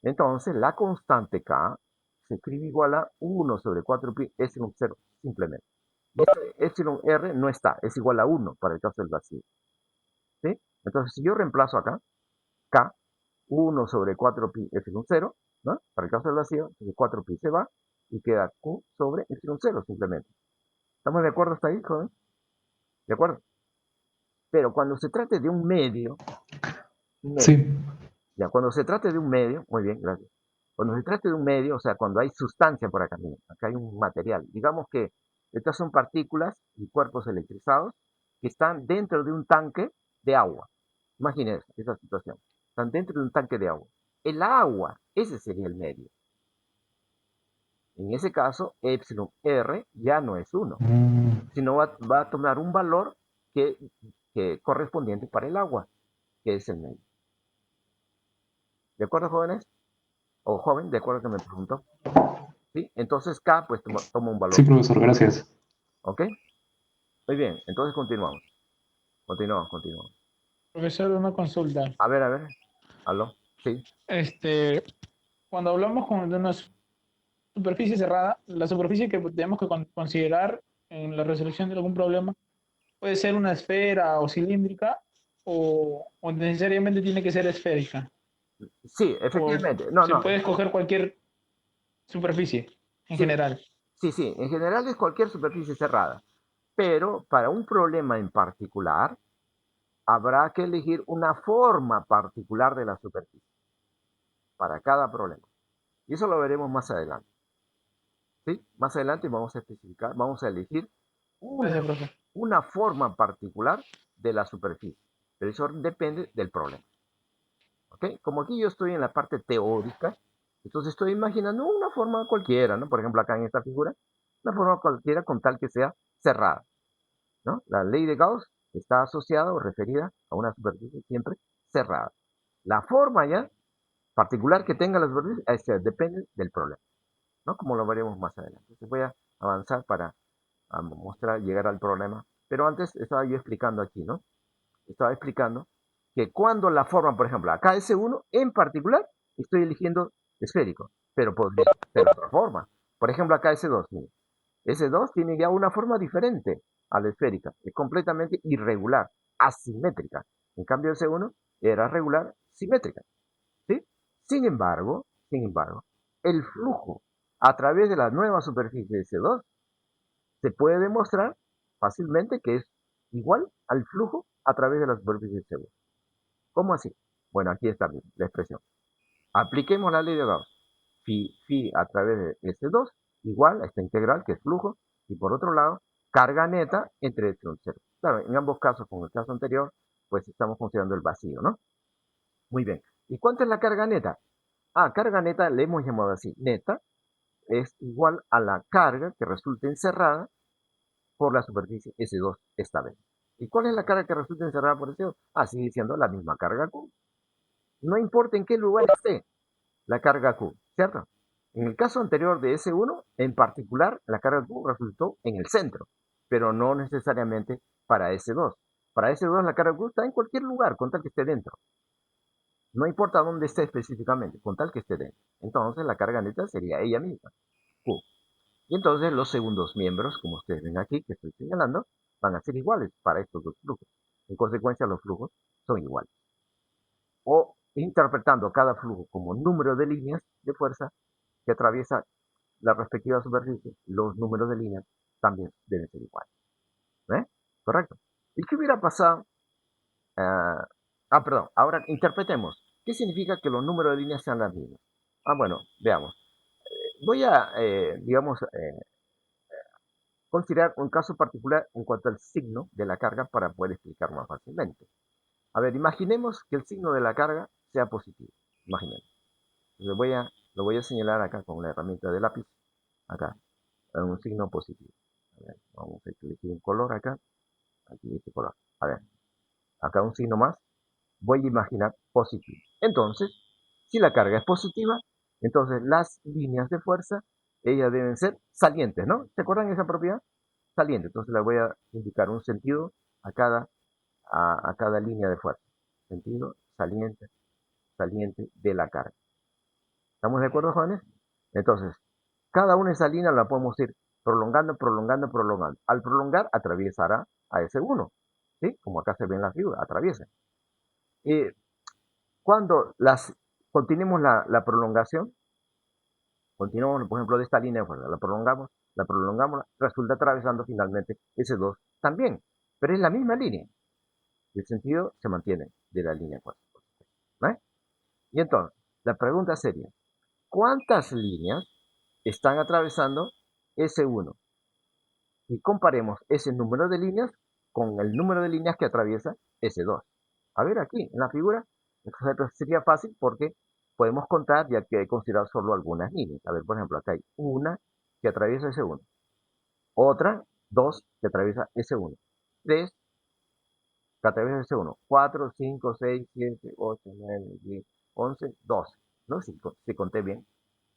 entonces la constante K se escribe igual a 1 sobre 4pi epsilon 0, simplemente. Y este epsilon R no está, es igual a 1 para el caso del vacío. ¿Sí? Entonces, si yo reemplazo acá, K, 1 sobre 4pi epsilon 0, ¿no? Para el caso del vacío, entonces 4pi se va y queda Q sobre epsilon 0, simplemente. ¿Estamos de acuerdo hasta ahí, joven? ¿De acuerdo? Pero cuando se trate de un medio, Sí, ya, cuando se trate de un medio, muy bien, gracias. Cuando se trate de un medio, o sea, cuando hay sustancia por acá, miren, acá hay un material. Digamos que estas son partículas y cuerpos electrizados que están dentro de un tanque de agua. Imagínense esa situación. Están dentro de un tanque de agua. El agua, ese sería el medio. En ese caso, epsilon R ya no es 1, sino va a tomar un valor que correspondiente para el agua, que es el medio. ¿De acuerdo, jóvenes? O joven, de acuerdo que me preguntó. ¿Sí? Entonces K pues toma un valor. sí, profesor, gracias. ¿Ok? Muy bien, entonces continuamos. Continuamos. Profesor, una consulta. A ver. ¿Aló? Sí. Cuando hablamos de una superficie cerrada, la superficie que tenemos que considerar en la resolución de algún problema puede ser una esfera o cilíndrica o necesariamente tiene que ser esférica. Sí, O efectivamente. No, se no. puede escoger cualquier superficie en Sí, general. sí. En general es cualquier superficie cerrada. Pero para un problema en particular, habrá que elegir una forma particular de la superficie. Para cada problema. Y eso lo veremos más adelante. ¿Sí? Más adelante vamos a especificar, vamos a elegir Gracias, profe. una forma particular de la superficie. Pero eso depende del problema. ¿Ok? Como aquí yo estoy en la parte teórica, entonces estoy imaginando una forma cualquiera, ¿no? Por ejemplo, acá en esta figura, una forma cualquiera con tal que sea cerrada, ¿no? La ley de Gauss está asociada o referida a una superficie siempre cerrada. La forma ya particular que tenga la superficie depende del problema, ¿no? Como lo veremos más adelante. Entonces voy a avanzar para mostrar, llegar al problema. Pero antes estaba yo explicando aquí, ¿no? Estaba explicando que cuando la forma, por ejemplo, acá S1 en particular, estoy eligiendo esférico, pero podría ser otra forma. Por ejemplo, acá S2, mire, S2 tiene ya una forma diferente a la esférica, es completamente irregular, asimétrica. En cambio, S1 era regular, simétrica, ¿sí? Sin embargo, el flujo a través de la nueva superficie de S2 se puede demostrar fácilmente que es igual al flujo a través de la superficie de S2. ¿Cómo así? Bueno, aquí está la expresión. Apliquemos la ley de Gauss. Phi a través de S2 igual a esta integral que es flujo y por otro lado carga neta entre epsilon 0. Claro, en ambos casos, como el caso anterior, pues estamos considerando el vacío, ¿no? Muy bien. ¿Y cuánto es la carga neta? Carga neta le hemos llamado así. Neta es igual a la carga que resulta encerrada por la superficie S2 esta vez. ¿Y cuál es la carga que resulta encerrada por S2? Sigue siendo la misma carga Q. No importa en qué lugar esté la carga Q, ¿cierto? En el caso anterior de S1, en particular, la carga Q resultó en el centro, pero no necesariamente para S2. Para S2 la carga Q está en cualquier lugar, con tal que esté dentro. No importa dónde esté específicamente, con tal que esté dentro. Entonces la carga neta sería ella misma, Q. Y entonces los segundos miembros, como ustedes ven aquí, que estoy señalando, van a ser iguales para estos dos flujos. En consecuencia, los flujos son iguales. O interpretando cada flujo como número de líneas de fuerza que atraviesa la respectiva superficie, los números de líneas también deben ser iguales. ¿Eh? ¿Correcto? ¿Y qué hubiera pasado? Perdón, ahora interpretemos. ¿Qué significa que los números de líneas sean las mismas? Bueno, veamos. Voy a, digamos, considerar un caso particular en cuanto al signo de la carga para poder explicar más fácilmente. A ver, imaginemos que el signo de la carga sea positivo. Imaginemos. Lo voy a señalar acá con la herramienta de lápiz. Acá, en un signo positivo. A ver, vamos a elegir un color acá. Aquí este color. A ver. acá un signo más, voy a imaginar positivo. Entonces, si la carga es positiva, entonces las líneas de fuerza, ellas deben ser salientes, ¿no? ¿Se acuerdan esa propiedad? Saliente. Entonces le voy a indicar un sentido a cada línea de fuerza. Sentido saliente, saliente de la carga. ¿Estamos de acuerdo, jóvenes? Entonces, cada una de esas líneas la podemos ir prolongando, prolongando, prolongando. Al prolongar, atravesará a ese 1. ¿Sí? Como acá se ve en la figura, atraviesa. Cuando continuemos la prolongación, continuamos, por ejemplo, de esta línea de fuerza, la prolongamos, resulta atravesando finalmente ese 2 también. Pero es la misma línea. El sentido se mantiene de la línea de fuerza. ¿Vale? Y entonces, la pregunta sería, ¿cuántas líneas están atravesando ese 1? Y comparemos ese número de líneas con el número de líneas que atraviesa ese 2. A ver aquí, en la figura, entonces sería fácil porque podemos contar ya que he considerado solo algunas líneas. A ver, por ejemplo, acá hay una que atraviesa ese 1. Otra, 2 que atraviesa ese 1. 3 que atraviesa ese 1. 4, 5, 6, 7, 8, 9, 10, 11, 12. ¿No? Si conté bien,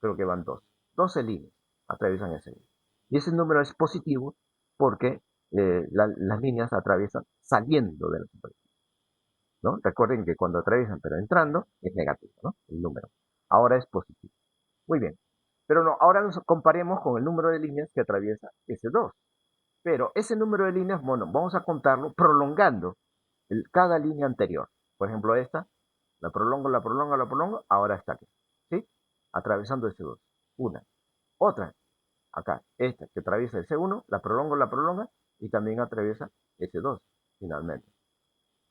creo que van 2. 12 líneas atraviesan ese 1. Y ese número es positivo porque las líneas atraviesan saliendo de la superficie, ¿no? Recuerden que cuando atraviesan pero entrando es negativo, ¿no? El número. Ahora es positivo. Muy bien. Pero no, ahora nos comparemos con el número de líneas que atraviesa ese 2. Pero ese número de líneas, bueno, vamos a contarlo prolongando cada línea anterior. Por ejemplo, esta, la prolongo, la prolongo, la prolongo, ahora está aquí, ¿sí? Atravesando ese 2. Una. Otra, acá, esta que atraviesa ese 1, la prolonga y también atraviesa ese 2, finalmente.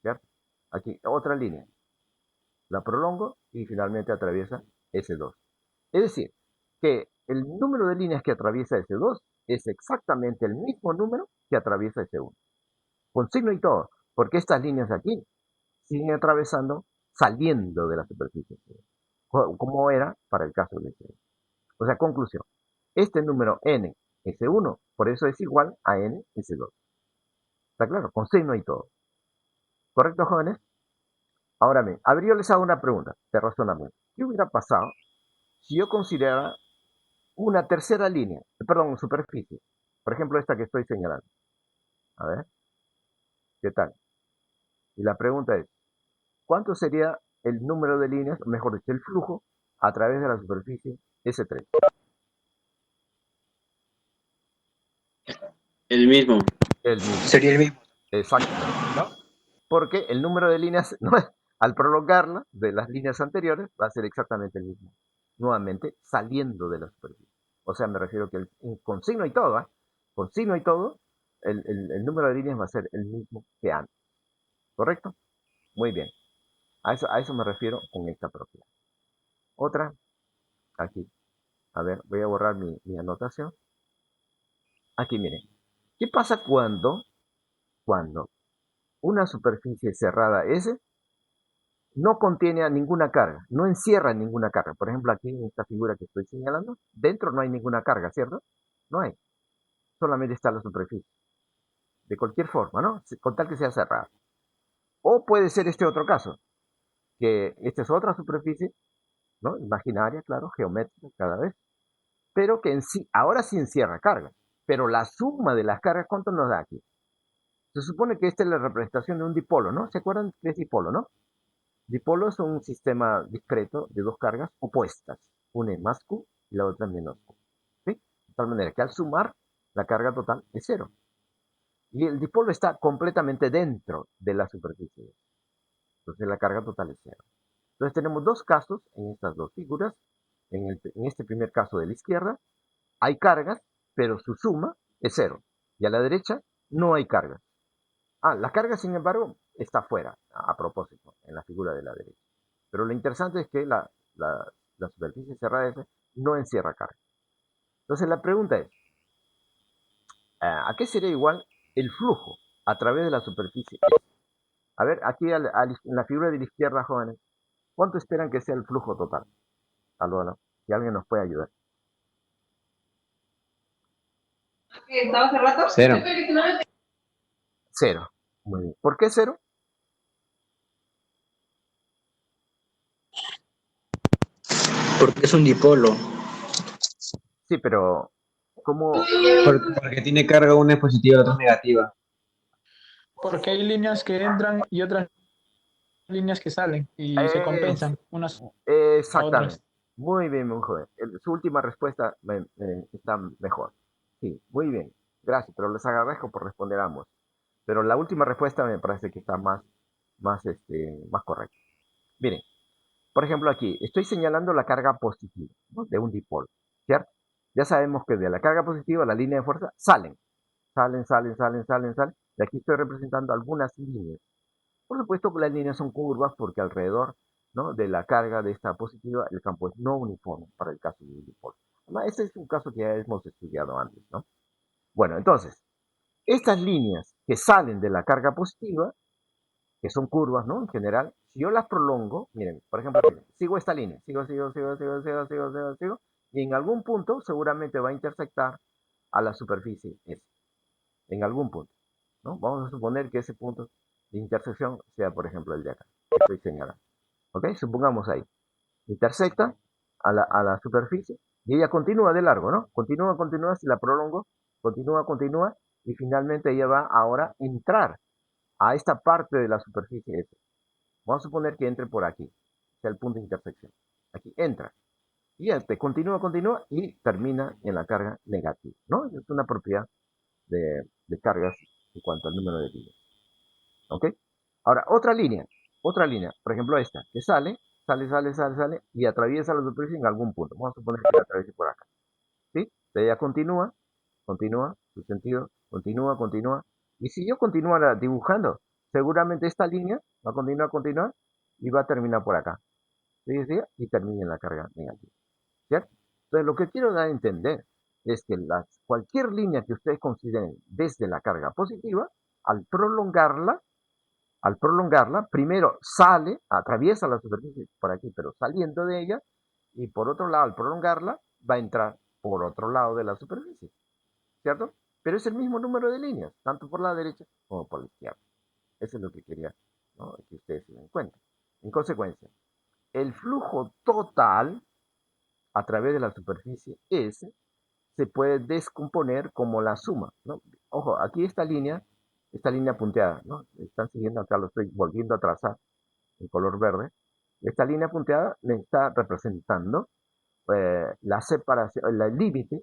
¿Cierto? Aquí, otra línea. La prolongo y finalmente atraviesa ese 2. Es decir, que el número de líneas que atraviesa ese 2 es exactamente el mismo número que atraviesa ese 1. Con signo y todo, porque estas líneas aquí siguen atravesando saliendo de la superficie, como era para el caso de ese. O sea, conclusión. Este número n, S1, por eso es igual a n, S2. ¿Está claro? Con signo y todo. ¿Correcto, jóvenes? Ahora bien, a ver, yo les hago una pregunta de razonamiento. ¿Qué hubiera pasado si yo considerara una tercera línea, perdón, superficie? Por ejemplo, esta que estoy señalando. A ver, ¿qué tal? Y la pregunta es, ¿cuánto sería el número de líneas, o mejor dicho, el flujo, a través de la superficie S3? El mismo. El mismo. Sería el mismo. Exactamente, ¿no? Porque el número de líneas, ¿no? Al prolongarla de las líneas anteriores, va a ser exactamente el mismo. Nuevamente, saliendo de la superficie. O sea, me refiero que con signo y todo, ¿eh? Con signo y todo, el número de líneas va a ser el mismo que antes. ¿Correcto? Muy bien. A eso me refiero con esta propiedad. Otra, aquí. A ver, voy a borrar mi anotación. Aquí, miren. ¿Qué pasa cuando una superficie cerrada S no contiene a ninguna carga, no encierra ninguna carga? Por ejemplo, aquí en esta figura que estoy señalando, dentro no hay ninguna carga, ¿cierto? No hay. Solamente está la superficie. De cualquier forma, ¿no? Con tal que sea cerrada. O puede ser este otro caso, que esta es otra superficie, ¿no? Imaginaria, claro, geométrica cada vez, pero que en sí, ahora sí encierra carga. Pero la suma de las cargas, ¿cuánto nos da aquí? Se supone que esta es la representación de un dipolo, ¿no? ¿Se acuerdan que es dipolo, no? Dipolo es un sistema discreto de dos cargas opuestas. Una es más Q y la otra es menos Q. ¿Sí? De tal manera que al sumar, la carga total es cero. Y el dipolo está completamente dentro de la superficie. Entonces la carga total es cero. Entonces tenemos dos casos en estas dos figuras. En este primer caso de la izquierda, hay cargas, pero su suma es cero. Y a la derecha no hay cargas. La carga, sin embargo, está fuera, a propósito, en la figura de la derecha. Pero lo interesante es que la superficie cerrada S no encierra carga. Entonces la pregunta es, ¿a qué sería igual el flujo a través de la superficie S? A ver, aquí en la figura de la izquierda, jóvenes, ¿cuánto esperan que sea el flujo total? Aló, si alguien nos puede ayudar. ¿Estaba hace rato? Cero. Cero. Muy bien. ¿Por qué cero? Porque es un dipolo. Sí, pero ¿cómo? Porque tiene carga, una es positiva, la otra es negativa. Porque hay líneas que entran y otras líneas que salen y se Es- compensan unas a exactamente. otras. Muy bien, muy joven. Su última respuesta está mejor. Sí, muy bien. Gracias, pero les agradezco por responder ambos. Pero la última respuesta me parece que está más correcta. Miren, por ejemplo, aquí estoy señalando la carga positiva, ¿no?, de un dipolo, ¿cierto? Ya sabemos que de la carga positiva, la línea de fuerza, salen. Y aquí estoy representando algunas líneas. Por supuesto que las líneas son curvas porque alrededor, ¿no?, de la carga de esta positiva, el campo es no uniforme para el caso de un dipolo. Además, este es un caso que ya hemos estudiado antes, ¿no? Bueno, entonces, estas líneas que salen de la carga positiva, que son curvas, ¿no? En general, si yo las prolongo, miren, por ejemplo, miren, sigo esta línea, sigo, y en algún punto seguramente va a intersectar a la superficie S, en algún punto, ¿no? Vamos a suponer que ese punto de intersección sea, por ejemplo, el de acá, que estoy señalando, ¿ok? Supongamos ahí, intersecta a la superficie y ella continúa de largo, ¿no? Continúa, si la prolongo, continúa, y finalmente ella va ahora a entrar a esta parte de la superficie S. Vamos a suponer que entre por aquí, sea el punto de intersección. Aquí entra. Y este continúa y termina en la carga negativa, ¿no? Es una propiedad de cargas en cuanto al número de líneas. ¿Ok? Ahora, otra línea, por ejemplo esta, que sale y atraviesa la superficie en algún punto. Vamos a suponer que la atraviese por acá. ¿Sí? Ella continúa, su sentido, continúa. Y si yo continuara dibujando, seguramente esta línea va a continuar y va a terminar por acá. ¿Sí? Y termina en la carga negativa. ¿Cierto? Entonces, lo que quiero dar a entender es que cualquier línea que ustedes consideren desde la carga positiva, al prolongarla, primero atraviesa la superficie por aquí, pero saliendo de ella, y por otro lado, al prolongarla, va a entrar por otro lado de la superficie, ¿cierto? Pero es el mismo número de líneas, tanto por la derecha como por la izquierda. Eso es lo que quería, ¿no?, que ustedes se den cuenta. En consecuencia, el flujo total a través de la superficie S se puede descomponer como la suma, ¿no? Ojo, aquí esta línea punteada, ¿no? Están siguiendo acá, lo estoy volviendo a trazar en color verde. Esta línea punteada me está representando la separación, el límite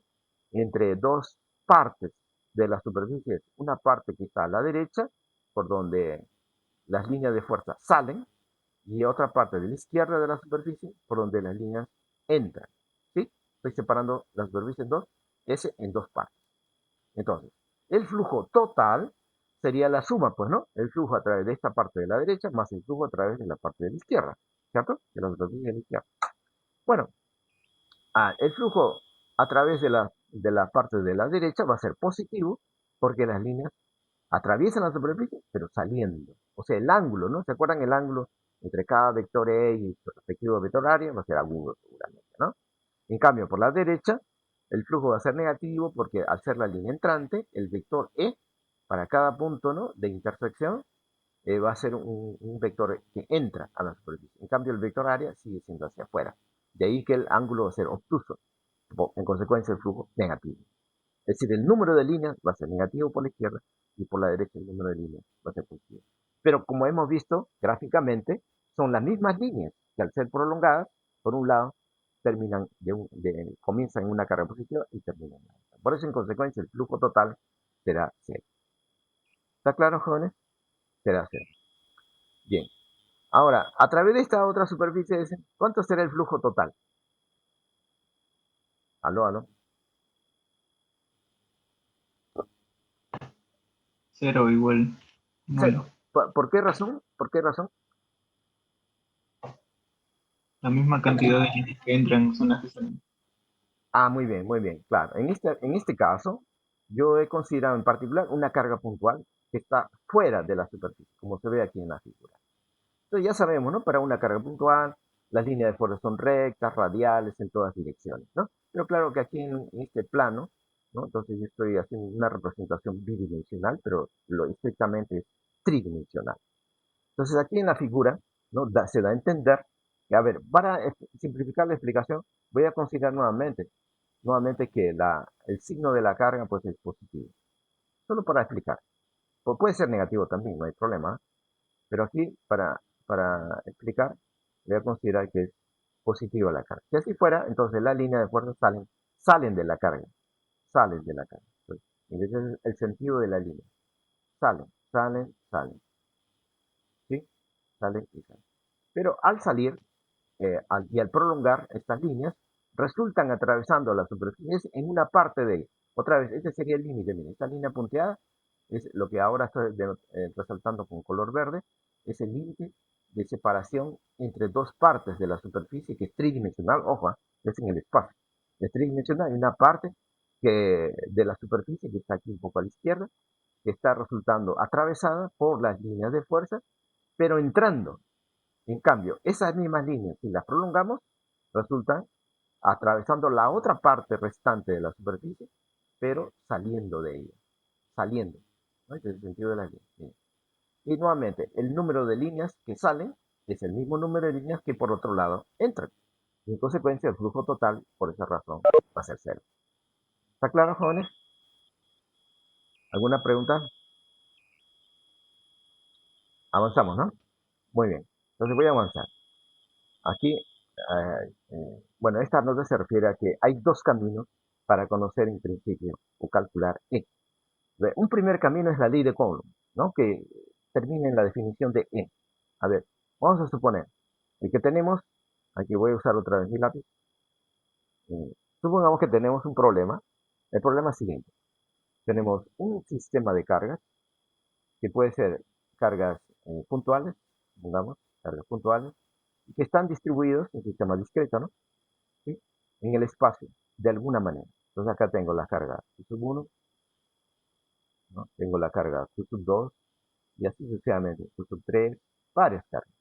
entre dos partes de la superficie. Una parte que está a la derecha, por donde las líneas de fuerza salen, y otra parte de la izquierda de la superficie, por donde las líneas entran. ¿Sí? Estoy separando la superficie en dos, S en dos partes. Entonces, el flujo total sería la suma, pues, ¿no? El flujo a través de esta parte de la derecha más el flujo a través de la parte de la izquierda, ¿cierto? De la superficie de la izquierda. Bueno, el flujo a través de la parte de la derecha va a ser positivo porque las líneas atraviesan la superficie, pero saliendo. O sea, el ángulo, ¿no? ¿Se acuerdan el ángulo entre cada vector E y su respectivo vector área? Va a ser agudo seguramente, ¿no? En cambio, por la derecha, el flujo va a ser negativo porque al ser la línea entrante, el vector E para cada punto, ¿no?, de intersección va a ser un vector que entra a la superficie. En cambio, el vector área sigue siendo hacia afuera. De ahí que el ángulo va a ser obtuso. En consecuencia, el flujo negativo. Es decir, el número de líneas va a ser negativo por la izquierda y por la derecha el número de líneas va a ser positivo. Pero como hemos visto gráficamente, son las mismas líneas que al ser prolongadas, por un lado, comienzan en una carga positiva y terminan en la otra. Por eso, en consecuencia, el flujo total será cero. ¿Está claro, jóvenes? Será cero. Bien. Ahora, a través de esta otra superficie, ¿cuánto será el flujo total? Aló. Cero igual. Cero. ¿Por qué razón? La misma cantidad de líneas que entran son las que salen. Muy bien, claro. En este caso, yo he considerado en particular una carga puntual que está fuera de la superficie, como se ve aquí en la figura. Entonces ya sabemos, ¿no? Para una carga puntual, las líneas de fuerza son rectas, radiales, en todas direcciones, ¿no? Pero claro que aquí en este plano, ¿no?, entonces yo estoy haciendo una representación bidimensional, pero lo estrictamente es tridimensional. Entonces aquí en la figura, ¿no?, se da a entender A ver, para simplificar la explicación, voy a considerar nuevamente que el signo de la carga pues es positivo. Solo para explicar. Puede ser negativo también, no hay problema. Pero aquí, para explicar, voy a considerar que es positiva la carga. Si así fuera, entonces la línea de fuerza salen de la carga. Salen de la carga. Entonces, ese es el sentido de la línea. Salen. ¿Sí? Salen y salen. Pero al salir y al prolongar estas líneas, resultan atravesando la superficie en una parte de ella. Otra vez, este sería el límite. Miren, esta línea punteada es lo que ahora estoy resaltando con color verde, es el límite de separación entre dos partes de la superficie que es tridimensional, ojo, es en el espacio. Es tridimensional, hay una parte de la superficie que está aquí un poco a la izquierda, que está resultando atravesada por las líneas de fuerza, pero entrando. En cambio, esas mismas líneas, si las prolongamos, resultan atravesando la otra parte restante de la superficie, pero saliendo de ella, saliendo. ¿No? Este es el sentido de la línea. Y nuevamente, el número de líneas que salen es el mismo número de líneas que por otro lado entran. Y en consecuencia, el flujo total, por esa razón, va a ser cero. ¿Está claro, jóvenes? ¿Alguna pregunta? Avanzamos, ¿no? Muy bien. Entonces voy a avanzar. Aquí, bueno, esta nota se refiere a que hay dos caminos para conocer en principio o calcular E. Un primer camino es la ley de Coulomb, ¿no? Que termina en la definición de E. A ver, vamos a suponer que tenemos, aquí voy a usar otra vez mi lápiz, supongamos que tenemos un problema. El problema es el siguiente. Tenemos un sistema de cargas, que puede ser cargas puntuales, supongamos, cargas puntuales, que están distribuidos en sistema discreto, ¿no? ¿Sí? En el espacio, de alguna manera. Entonces acá tengo la carga Q1, ¿no? Tengo la carga Q2, y así sucesivamente, Q3, varias cargas.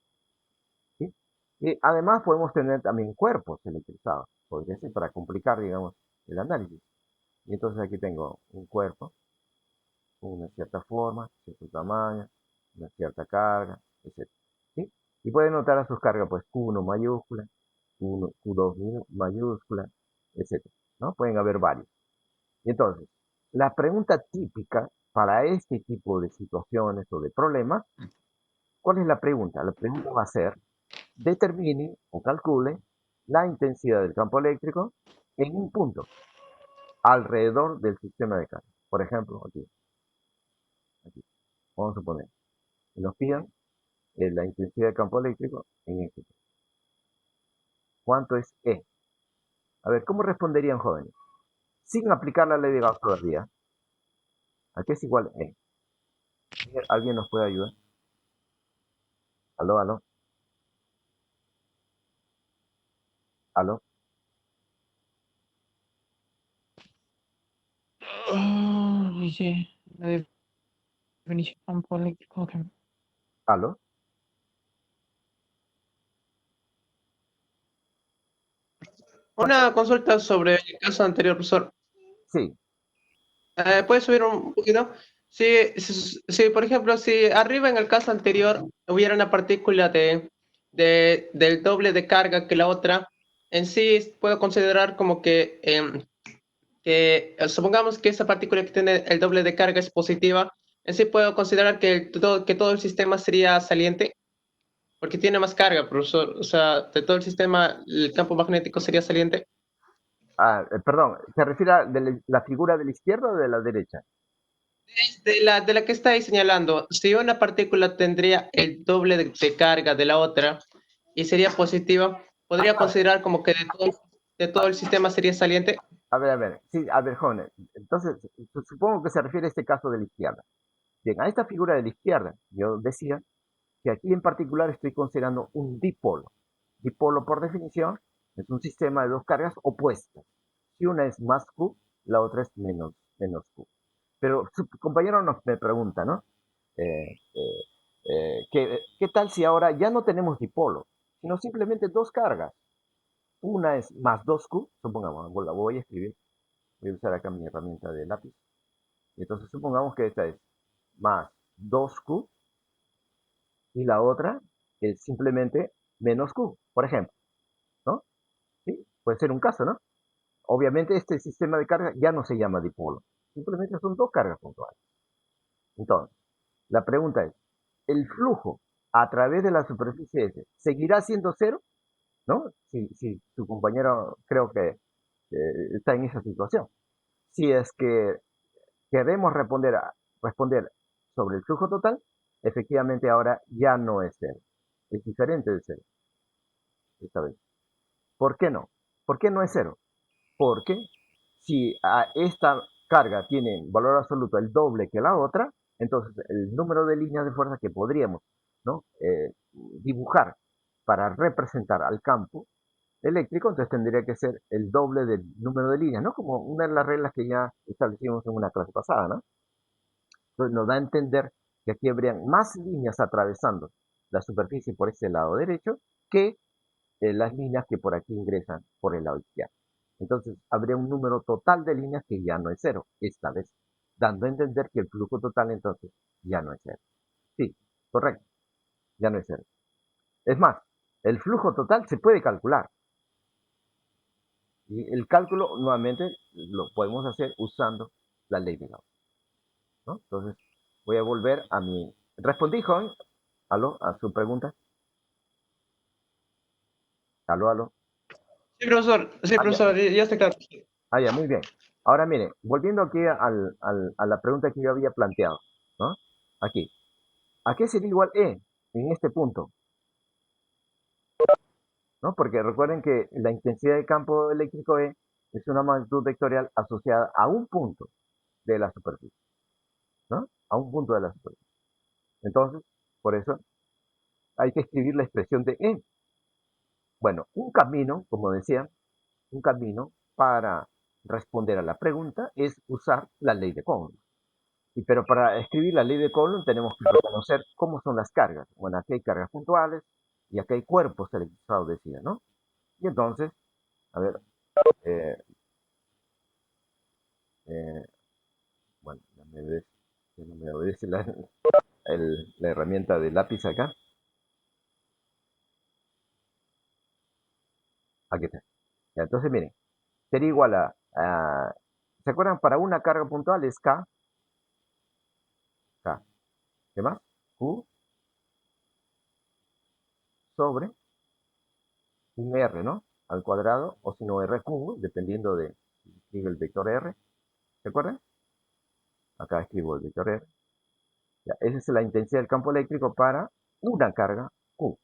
¿Sí? Y además podemos tener también cuerpos electrizados, podría ser para complicar, digamos, el análisis. Y entonces aquí tengo un cuerpo, una cierta forma, cierto tamaño, una cierta carga, etc. ¿Sí? Y pueden notar a sus cargas, pues Q1 mayúscula, Q2 mayúscula, etc. ¿No? Pueden haber varios. Y entonces, la pregunta típica para este tipo de situaciones o de problemas, ¿cuál es la pregunta? La pregunta va a ser, determine o calcule la intensidad del campo eléctrico en un punto alrededor del sistema de carga. Por ejemplo, aquí. Vamos a suponer que nos pidan la intensidad del campo eléctrico en este punto. ¿Cuánto es E? A ver, ¿cómo responderían jóvenes? Sin aplicar la ley de Gauss todavía. ¿A qué es igual E? ¿Alguien nos puede ayudar? ¿Aló, aló? ¿Aló? Dice la definición campo eléctrico. ¿Aló? Una consulta sobre el caso anterior, profesor. Sí, ¿Puedes subir un poquito? Si, por ejemplo, si arriba en el caso anterior hubiera una partícula del doble de carga que la otra, en sí puedo considerar como que supongamos que esa partícula que tiene el doble de carga es positiva, en sí puedo considerar que todo el sistema sería saliente, porque tiene más carga, profesor. O sea, de todo el sistema, el campo magnético sería saliente. perdón, ¿se refiere a la figura de la izquierda o de la derecha? De la que está ahí señalando, si una partícula tendría el doble de carga de la otra y sería positiva, podría considerar como que de todo el sistema sería saliente. A ver, sí, a ver, jóvenes, entonces, supongo que se refiere a este caso de la izquierda. Bien, a esta figura de la izquierda, yo decía que aquí en particular estoy considerando un dipolo. Dipolo, por definición, es un sistema de dos cargas opuestas. Si una es más Q, la otra es menos Q. Pero su compañero me pregunta, ¿no? ¿Qué tal si ahora ya no tenemos dipolo, sino simplemente dos cargas? Una es más 2Q, supongamos, la voy a escribir, voy a usar acá mi herramienta de lápiz. Y entonces supongamos que esta es más 2Q y la otra es simplemente menos Q, por ejemplo, ¿no? ¿Sí? Puede ser un caso, ¿no? Obviamente este sistema de carga ya no se llama dipolo, simplemente son dos cargas puntuales. Entonces, la pregunta es, ¿el flujo a través de la superficie S seguirá siendo cero? ¿No? Si tu compañero creo que está en esa situación. Si es que queremos responder sobre el flujo total, efectivamente ahora ya no es cero. Es diferente de cero esta vez. ¿Por qué no? ¿Por qué no es cero? Porque si a esta carga tiene valor absoluto el doble que la otra, entonces el número de líneas de fuerza que podríamos, ¿no? Dibujar para representar al campo eléctrico, entonces tendría que ser el doble del número de líneas, ¿no? Como una de las reglas que ya establecimos en una clase pasada, ¿no? Entonces nos da a entender que aquí habrían más líneas atravesando la superficie por ese lado derecho que las líneas que por aquí ingresan por el lado izquierdo. Entonces habría un número total de líneas que ya no es cero, esta vez, dando a entender que el flujo total entonces ya no es cero. Sí, correcto, ya no es cero. Es más, el flujo total se puede calcular. Y el cálculo nuevamente lo podemos hacer usando la ley de Gauss, ¿no? Entonces voy a volver a mi... ¿Respondí, joven? ¿Aló? ¿A su pregunta? ¿Aló, aló? Sí, Ah, ya. profesor, ya está claro. Ah, ya, muy bien. Ahora mire, volviendo aquí a la pregunta que yo había planteado, ¿no? Aquí. ¿A qué sería igual E en este punto? ¿No? Porque recuerden que la intensidad de campo eléctrico E es una magnitud vectorial asociada a un punto de la superficie, ¿no? A un punto de la superficie. Entonces, por eso hay que escribir la expresión de E. Bueno, un camino, como decía, un camino para responder a la pregunta es usar la ley de Coulomb. Pero para escribir la ley de Coulomb tenemos que reconocer cómo son las cargas. Bueno, aquí hay cargas puntuales y aquí hay cuerpos electrizados, decía, ¿no? Y entonces, a ver, eh, eh, bueno, no me obedece la herramienta de lápiz acá. Aquí está. Ya, entonces, miren, sería igual ¿se acuerdan? Para una carga puntual es K, ¿qué más? Q sobre un R, ¿no? Al cuadrado, o si no R cubo, dependiendo de si escribe el vector R. ¿Se acuerdan? Acá escribo el vector R. Ya, esa es la intensidad del campo eléctrico para una carga Q.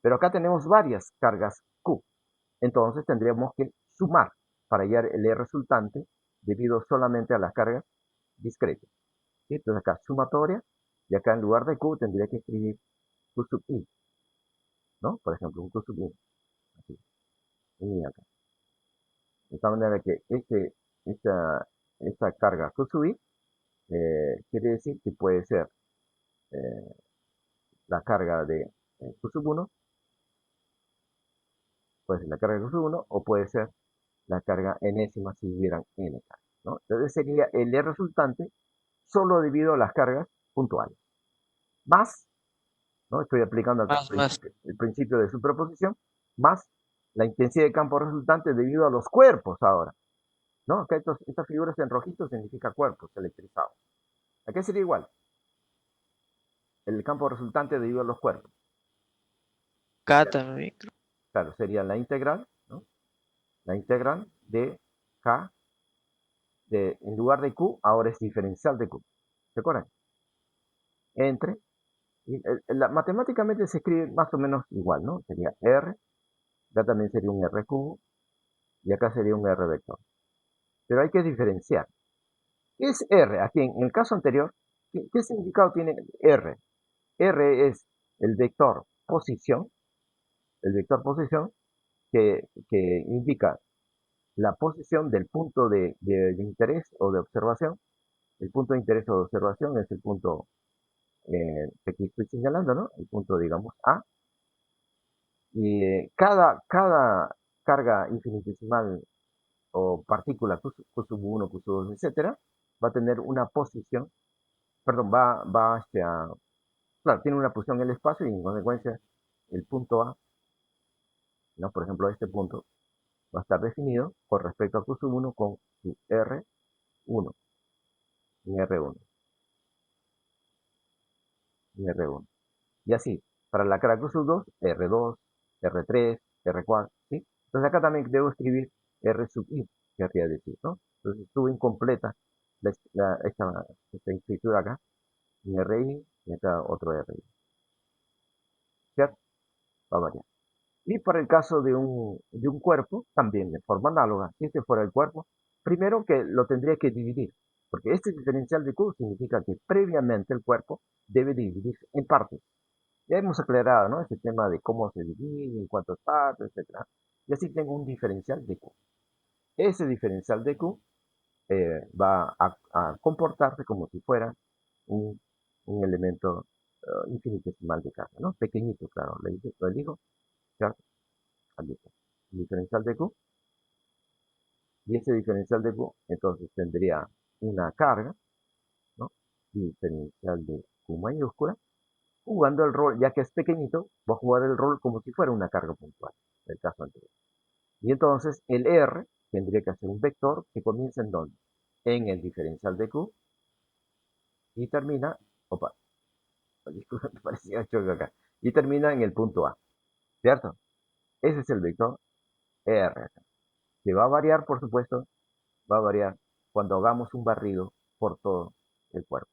Pero acá tenemos varias cargas Q. Entonces tendríamos que sumar para hallar el E resultante debido solamente a las cargas discretas. ¿Sí? Entonces acá sumatoria y acá en lugar de Q tendría que escribir Q sub I, ¿no? Por ejemplo, un Q sub I. Así. Y acá. De esta manera que esta carga Q sub I quiere decir que puede ser eh, la carga de Q sub 1, puede ser la carga de Q sub 1 o puede ser la carga enésima si hubieran n cargas, ¿no? Entonces sería el E resultante solo debido a las cargas puntuales. Más, ¿no? Estoy aplicando acá Más. el principio de superposición, más la intensidad de campo resultante debido a los cuerpos ahora, ¿no? Acá estas figuras en rojito significa cuerpos electrizados. Aquí sería igual. El campo resultante debido a los cuerpos. K también. Claro, sería la integral, ¿no? La integral de K, en lugar de Q, ahora es diferencial de Q. ¿Se acuerdan? Entre, matemáticamente se escribe más o menos igual, ¿no? Sería R, acá también sería un R cubo, y acá sería un R vector. Pero hay que diferenciar. ¿Qué es R? Aquí en el caso anterior, ¿qué significado tiene R? R es el vector posición que indica la posición del punto de interés o de observación. El punto de interés o de observación es el punto que aquí estoy señalando, ¿no? El punto, digamos, A. Y cada carga infinitesimal o partícula Q sub 1, Q sub 2, etcétera, va a tener una posición, perdón, va hacia, claro, tiene una posición en el espacio y en consecuencia el punto A ¿no? Por ejemplo, este punto va a estar definido con respecto a Q sub 1 con su R1, en R1, en R1. Y así, para la cara Q sub 2, R2, R3, R4, ¿sí? Entonces acá también debo escribir R sub I, querría decir, ¿no? Entonces estuvo incompleta esta escritura acá, en RI, y acá otro RI, ¿cierto? Va a variar. Y para el caso de un cuerpo, también de forma análoga, si este fuera el cuerpo, primero que lo tendría que dividir, porque este diferencial de Q significa que previamente el cuerpo debe dividirse en partes. Ya hemos aclarado, ¿no? Este tema de cómo se divide, en cuántas partes, etc. Y así tengo un diferencial de Q. Ese diferencial de Q va a comportarse como si fuera un, un elemento infinitesimal de carga, ¿no? Pequeñito, claro, lo elijo, ¿cierto? Aquí está. El diferencial de Q. Y ese diferencial de Q, entonces tendría una carga, ¿no? Diferencial de Q mayúscula, jugando el rol, ya que es pequeñito, va a jugar el rol como si fuera una carga puntual, en el caso anterior. Y entonces el R tendría que hacer un vector que comienza en dónde? En el diferencial de Q y termina, opa, disculpa, me parecía choque acá, y termina en el punto A, ¿cierto? Ese es el vector R, que va a variar, por supuesto, va a variar cuando hagamos un barrido por todo el cuerpo,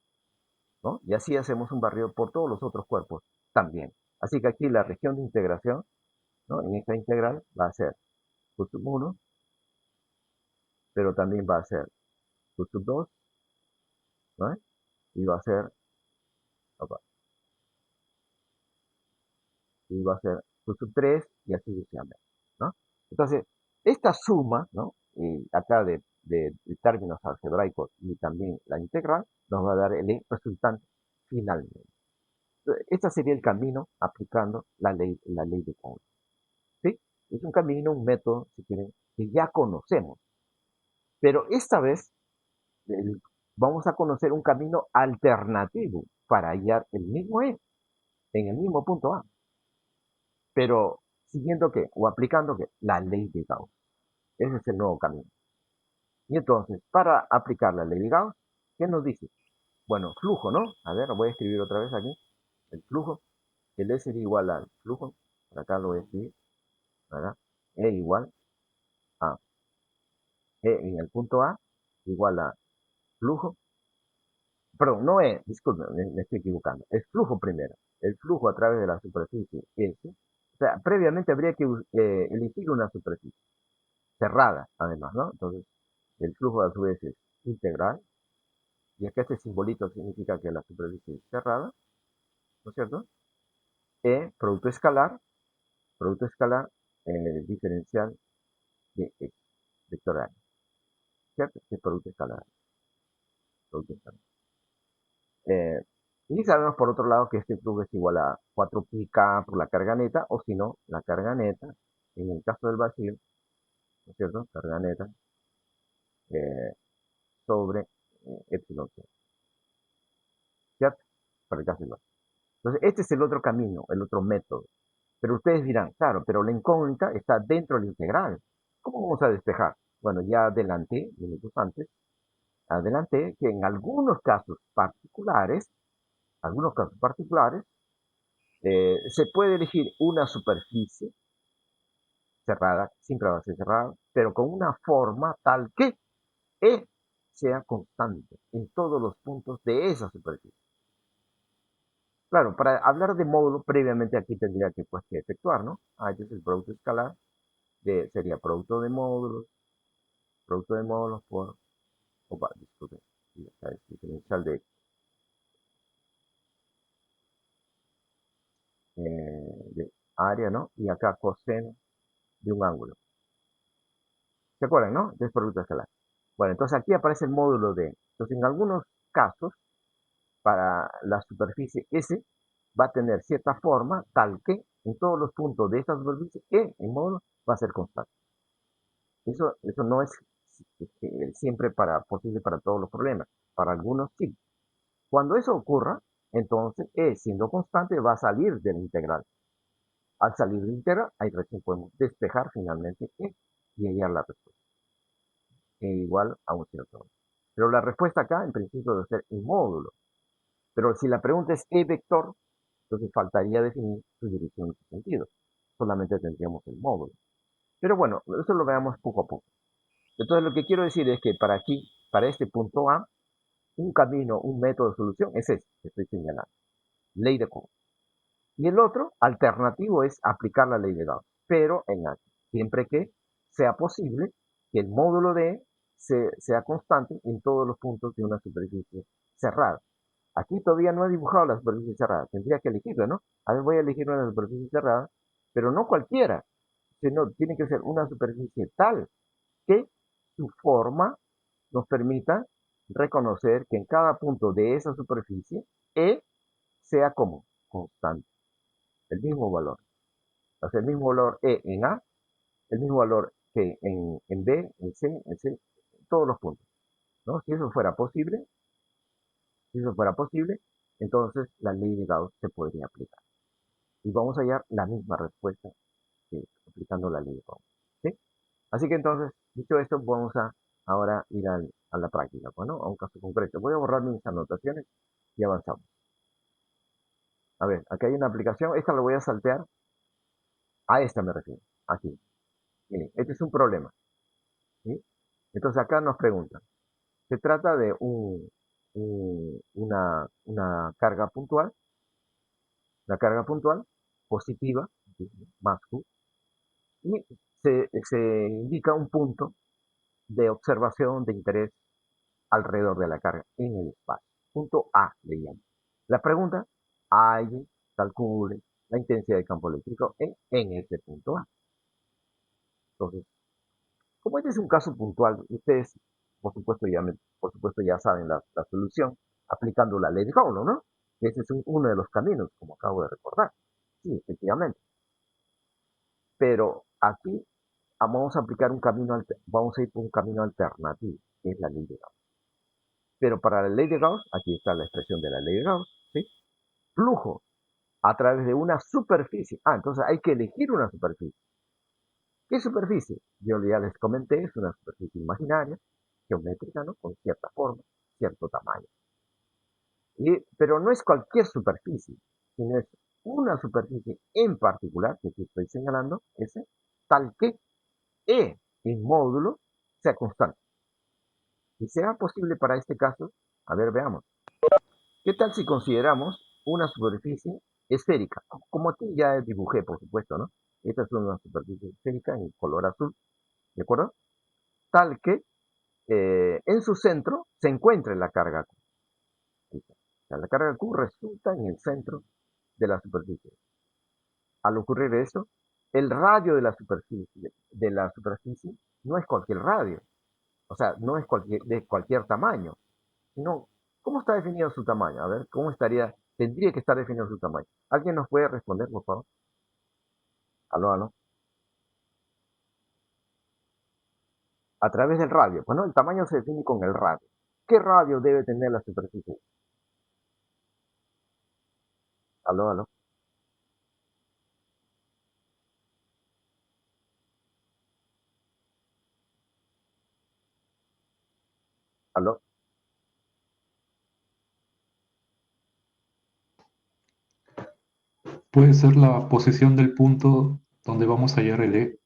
¿no? Y así hacemos un barrido por todos los otros cuerpos también. Así que aquí la región de integración, ¿no? En esta integral va a ser Q sub 1, pero también va a ser Q sub 2, ¿no? Y va a ser, opa, y va a ser Q sub 3 y así sucesivamente, ¿no? Entonces, esta suma, ¿no? Y acá de términos algebraicos y también la integral nos va a dar el resultante finalmente. Este sería el camino aplicando la ley de Coulomb, ¿sí? Es un camino, un método, si quieren, que ya conocemos. Pero esta vez vamos a conocer un camino alternativo para hallar el mismo E en el mismo punto A. Pero siguiendo qué, o aplicando qué, la ley de Gauss. Ese es el nuevo camino. Y entonces, para aplicar la ley de Gauss, ¿qué nos dice? Bueno, flujo, ¿no? A ver, lo voy a escribir otra vez aquí. El flujo, el E sería igual al flujo. Por acá lo voy a escribir, ¿verdad? E igual a E en el punto A igual a flujo. Perdón, no E, disculpe, me estoy equivocando. Es flujo primero. El flujo a través de la superficie S. O sea, previamente habría que elegir una superficie cerrada, además, ¿no? Entonces, el flujo a su vez es integral. Y acá este simbolito significa que la superficie es cerrada, ¿no es cierto? E, producto escalar, diferencial de X, vectorial, ¿cierto? Es producto escalar, producto escalar. Eh, y sabemos por otro lado que este flujo es igual a 4πk por la carga neta, o si no, la carga neta, en el caso del vacío, ¿no es cierto? Carga neta eh, sobre epsilon, ¿cierto? Para el caso del vacío. Entonces, este es el otro camino, el otro método. Pero ustedes dirán, claro, pero la incógnita está dentro del integral. ¿Cómo vamos a despejar? Bueno, ya adelanté, minutos antes, adelanté que en algunos casos particulares, se puede elegir una superficie cerrada, siempre va a ser cerrada, pero con una forma tal que E sea constante en todos los puntos de esa superficie. Claro, para hablar de módulo, previamente aquí tendría que, pues, que efectuar, ¿no? Este es el producto escalar, sería producto de módulos por, opa, disculpen, es diferencial de área, ¿no? Y acá coseno de un ángulo. ¿Se acuerdan, no? Es producto escalar. Bueno, entonces aquí aparece el módulo de. Entonces, en algunos casos, para la superficie S, va a tener cierta forma tal que en todos los puntos de esta superficie E, en módulo, va a ser constante. Eso no es siempre posible para todos los problemas. Para algunos sí. Cuando eso ocurra, entonces E, siendo constante, va a salir de la integral. Al salir de la integral, ahí recién podemos despejar finalmente E y hallar la respuesta. E igual a un cierto valor. Pero la respuesta acá, en principio, debe ser un módulo. Pero si la pregunta es E vector, entonces faltaría definir su dirección y su sentido. Solamente tendríamos el módulo. Pero bueno, eso lo veamos poco a poco. Entonces lo que quiero decir es que para aquí, para este punto A, un camino, un método de solución es este que estoy señalando. Ley de Coulomb. Y el otro, alternativo, es aplicar la ley de Gauss, pero en H, siempre que sea posible que el módulo de E sea constante en todos los puntos de una superficie cerrada. Aquí todavía no he dibujado la superficie cerrada, tendría que elegirla, ¿no? A ver, voy a elegir una superficie cerrada, pero no cualquiera, sino tiene que ser una superficie tal que su forma nos permita reconocer que en cada punto de esa superficie E sea como constante, el mismo valor. O sea, el mismo valor E en A, el mismo valor que en B, en C, en todos los puntos, ¿no? Si eso fuera posible, entonces la ley de Gauss se podría aplicar. Y vamos a hallar la misma respuesta que aplicando la ley de Gauss, ¿sí? Así que entonces, dicho esto, vamos a ahora ir a la práctica, bueno, a un caso concreto. Voy a borrar mis anotaciones y avanzamos. A ver, aquí hay una aplicación, esta la voy a saltear, a esta me refiero, aquí. Miren, este es un problema, ¿sí? Entonces acá nos preguntan, se trata de una carga puntual, la carga puntual positiva, más Q, y se indica un punto de observación de interés alrededor de la carga en el espacio. Punto A le llamo. La pregunta, hay, calcule la intensidad de campo eléctrico en ese punto A. Entonces, como este es un caso puntual, ustedes, por supuesto, ya saben la solución aplicando la ley de Coulomb, ¿no? Ese es uno de los caminos, como acabo de recordar. Sí, efectivamente. Pero aquí vamos a aplicar vamos a ir por un camino alternativo, que es la ley de Gauss. Pero para la ley de Gauss, aquí está la expresión de la ley de Gauss, ¿sí? Flujo a través de una superficie. Entonces hay que elegir una superficie. ¿Qué superficie? Yo ya les comenté, es una superficie imaginaria, geométrica, ¿no? Con cierta forma, cierto tamaño. Pero no es cualquier superficie, sino es una superficie en particular, que aquí estoy señalando, ese, tal que E en módulo sea constante. Si será posible para este caso, a ver, veamos. ¿Qué tal si consideramos una superficie esférica? Como aquí ya dibujé, por supuesto, ¿no? Esta es una superficie esférica en color azul, ¿de acuerdo? Tal que en su centro se encuentre la carga Q. O sea, la carga Q resulta en el centro de la superficie. Al ocurrir eso, el radio de la superficie no es cualquier radio, o sea, no es de cualquier tamaño, sino, ¿cómo está definido su tamaño? A ver, tendría que estar definido su tamaño. ¿Alguien nos puede responder, por favor? Aló, aló. A través del radio. Bueno, el tamaño se define con el radio. ¿Qué radio debe tener la superficie? Aló, aló. Aló. Puede ser la posición del punto donde vamos a hallar el E.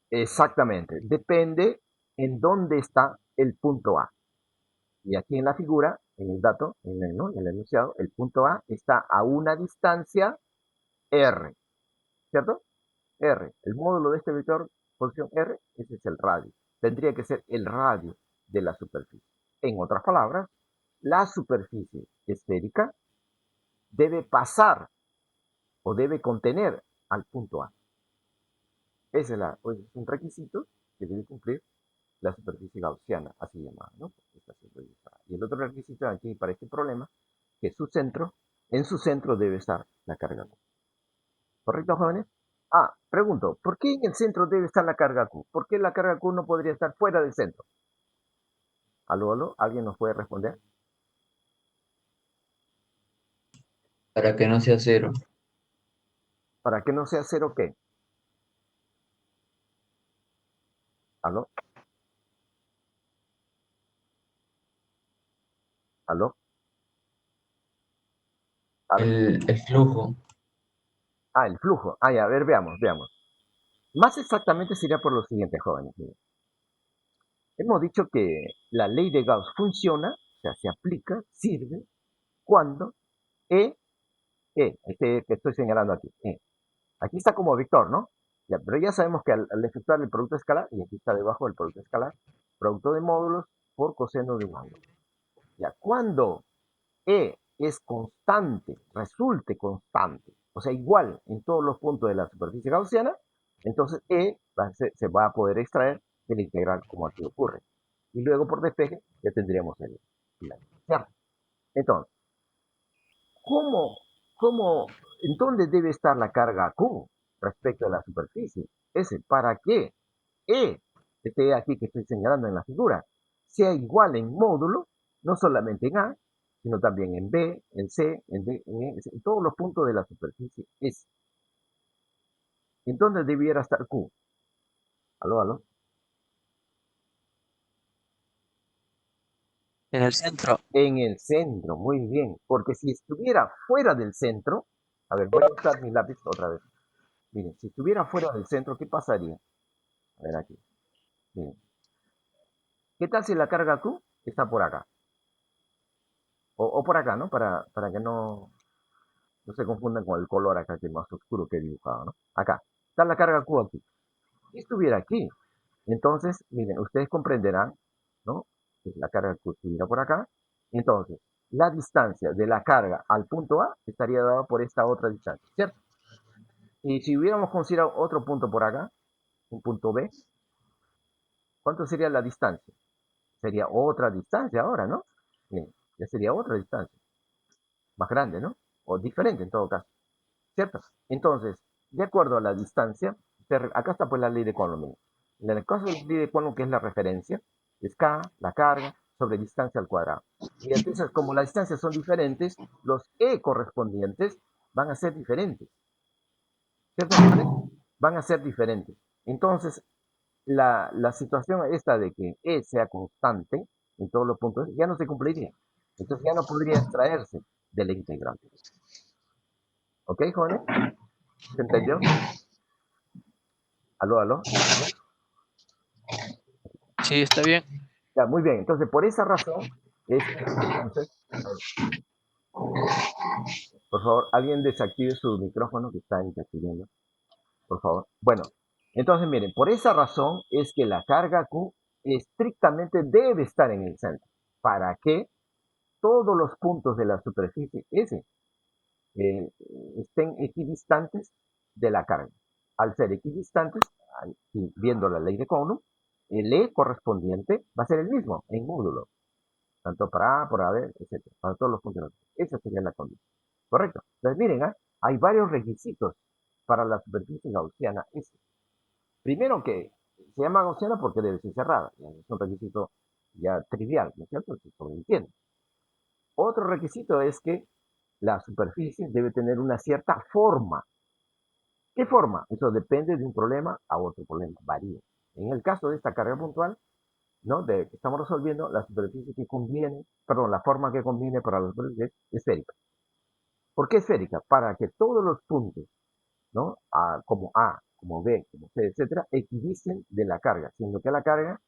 Exactamente. Depende en dónde está el punto A. Y aquí en la figura, en el dato, ¿no? En el enunciado, el punto A está a una distancia R, ¿cierto? R. El módulo de este vector, posición R, ese es el radio. Tendría que ser el radio de la superficie. En otras palabras, la superficie esférica debe pasar o debe contener al punto A. Ese es un requisito que debe cumplir la superficie gaussiana, así llamada, ¿no? Y el otro requisito aquí para este problema, que en su centro debe estar la carga Q. ¿Correcto, jóvenes? Pregunto, ¿por qué en el centro debe estar la carga Q? ¿Por qué la carga Q no podría estar fuera del centro? Aló, aló, ¿alguien nos puede responder? Para que no sea cero. Para que no sea cero, ¿qué? ¿Aló? ¿Aló? A ver. El flujo. El flujo. Ya, a ver, veamos. Más exactamente sería por lo siguiente, jóvenes. Miren. Hemos dicho que la ley de Gauss funciona, o sea, se aplica, sirve, cuando este que estoy señalando aquí, aquí está como vector, ¿no? Ya, pero ya sabemos que al efectuar el producto escalar, y aquí está debajo el producto escalar, producto de módulos por coseno de un ángulo. Ya, cuando es constante, resulte constante, o sea, igual en todos los puntos de la superficie gaussiana, entonces se va a poder extraer el integral como aquí ocurre. Y luego por despeje ya tendríamos el ¿cierto? Entonces, ¿cómo, en dónde debe estar la carga Q respecto a la superficie? Para que este aquí que estoy señalando en la figura, sea igual en módulo, no solamente en A, sino también en B, en C, en D, en todos los puntos de la superficie S. ¿En dónde debiera estar Q? ¿Aló? En el centro. En el centro, muy bien. Porque si estuviera fuera del centro, a ver, voy a usar mi lápiz otra vez. Miren, si estuviera fuera del centro, ¿qué pasaría? A ver aquí. Miren. ¿Qué tal si la carga Q está por acá? O por acá, ¿no? Para que no se confundan con el color acá, que es más oscuro que he dibujado, ¿no? Acá. Está la carga Q aquí. Si estuviera aquí, entonces, miren, ustedes comprenderán, ¿no? Que la carga Q estuviera por acá. Entonces, la distancia de la carga al punto A estaría dada por esta otra distancia, ¿cierto? Y si hubiéramos considerado otro punto por acá, un punto B, ¿cuánto sería la distancia? Sería otra distancia ahora, ¿no? Bien, ya sería otra distancia. Más grande, ¿no? O diferente en todo caso, ¿cierto? Entonces, de acuerdo a la distancia, acá está pues la ley de Coulomb. Miren. En el caso de la ley de Coulomb, que es la referencia, es K, la carga, sobre distancia al cuadrado. Y entonces, como las distancias son diferentes, los E correspondientes van a ser diferentes. ¿Cierto, señores? Van a ser diferentes. Entonces, la situación esta de que E sea constante en todos los puntos ya no se cumpliría. Entonces ya no podría extraerse de la integral. ¿Ok, jóvenes? ¿Se entendió? ¿Aló? Sí, está bien. Ya, muy bien. Entonces, por esa razón es que, entonces, por favor, alguien desactive su micrófono que está interfiriendo. Por favor. Bueno, entonces miren, por esa razón es que la carga Q estrictamente debe estar en el centro. ¿Para que todos los puntos de la superficie S estén equidistantes de la carga? Al ser equidistantes, y viendo la ley de Coulomb, el E correspondiente va a ser el mismo en módulo, tanto para A, para B, etc. Para todos los puntos. Esa sería la condición. ¿Correcto? Entonces miren, hay varios requisitos para la superficie gaussiana S. Primero que se llama gaussiana porque debe ser cerrada. Es un requisito ya trivial, ¿no es cierto? Se sobreentiende. Otro requisito es que la superficie debe tener una cierta forma. ¿Qué forma? Eso depende de un problema a otro problema, varía. En el caso de esta carga puntual, ¿no? Que estamos resolviendo, la superficie que conviene, perdón, la forma que conviene para la superficie es esférica. ¿Por qué esférica? Para que todos los puntos, ¿no? Como A, como B, como C, etcétera, equidisten de la carga, siendo que la carga,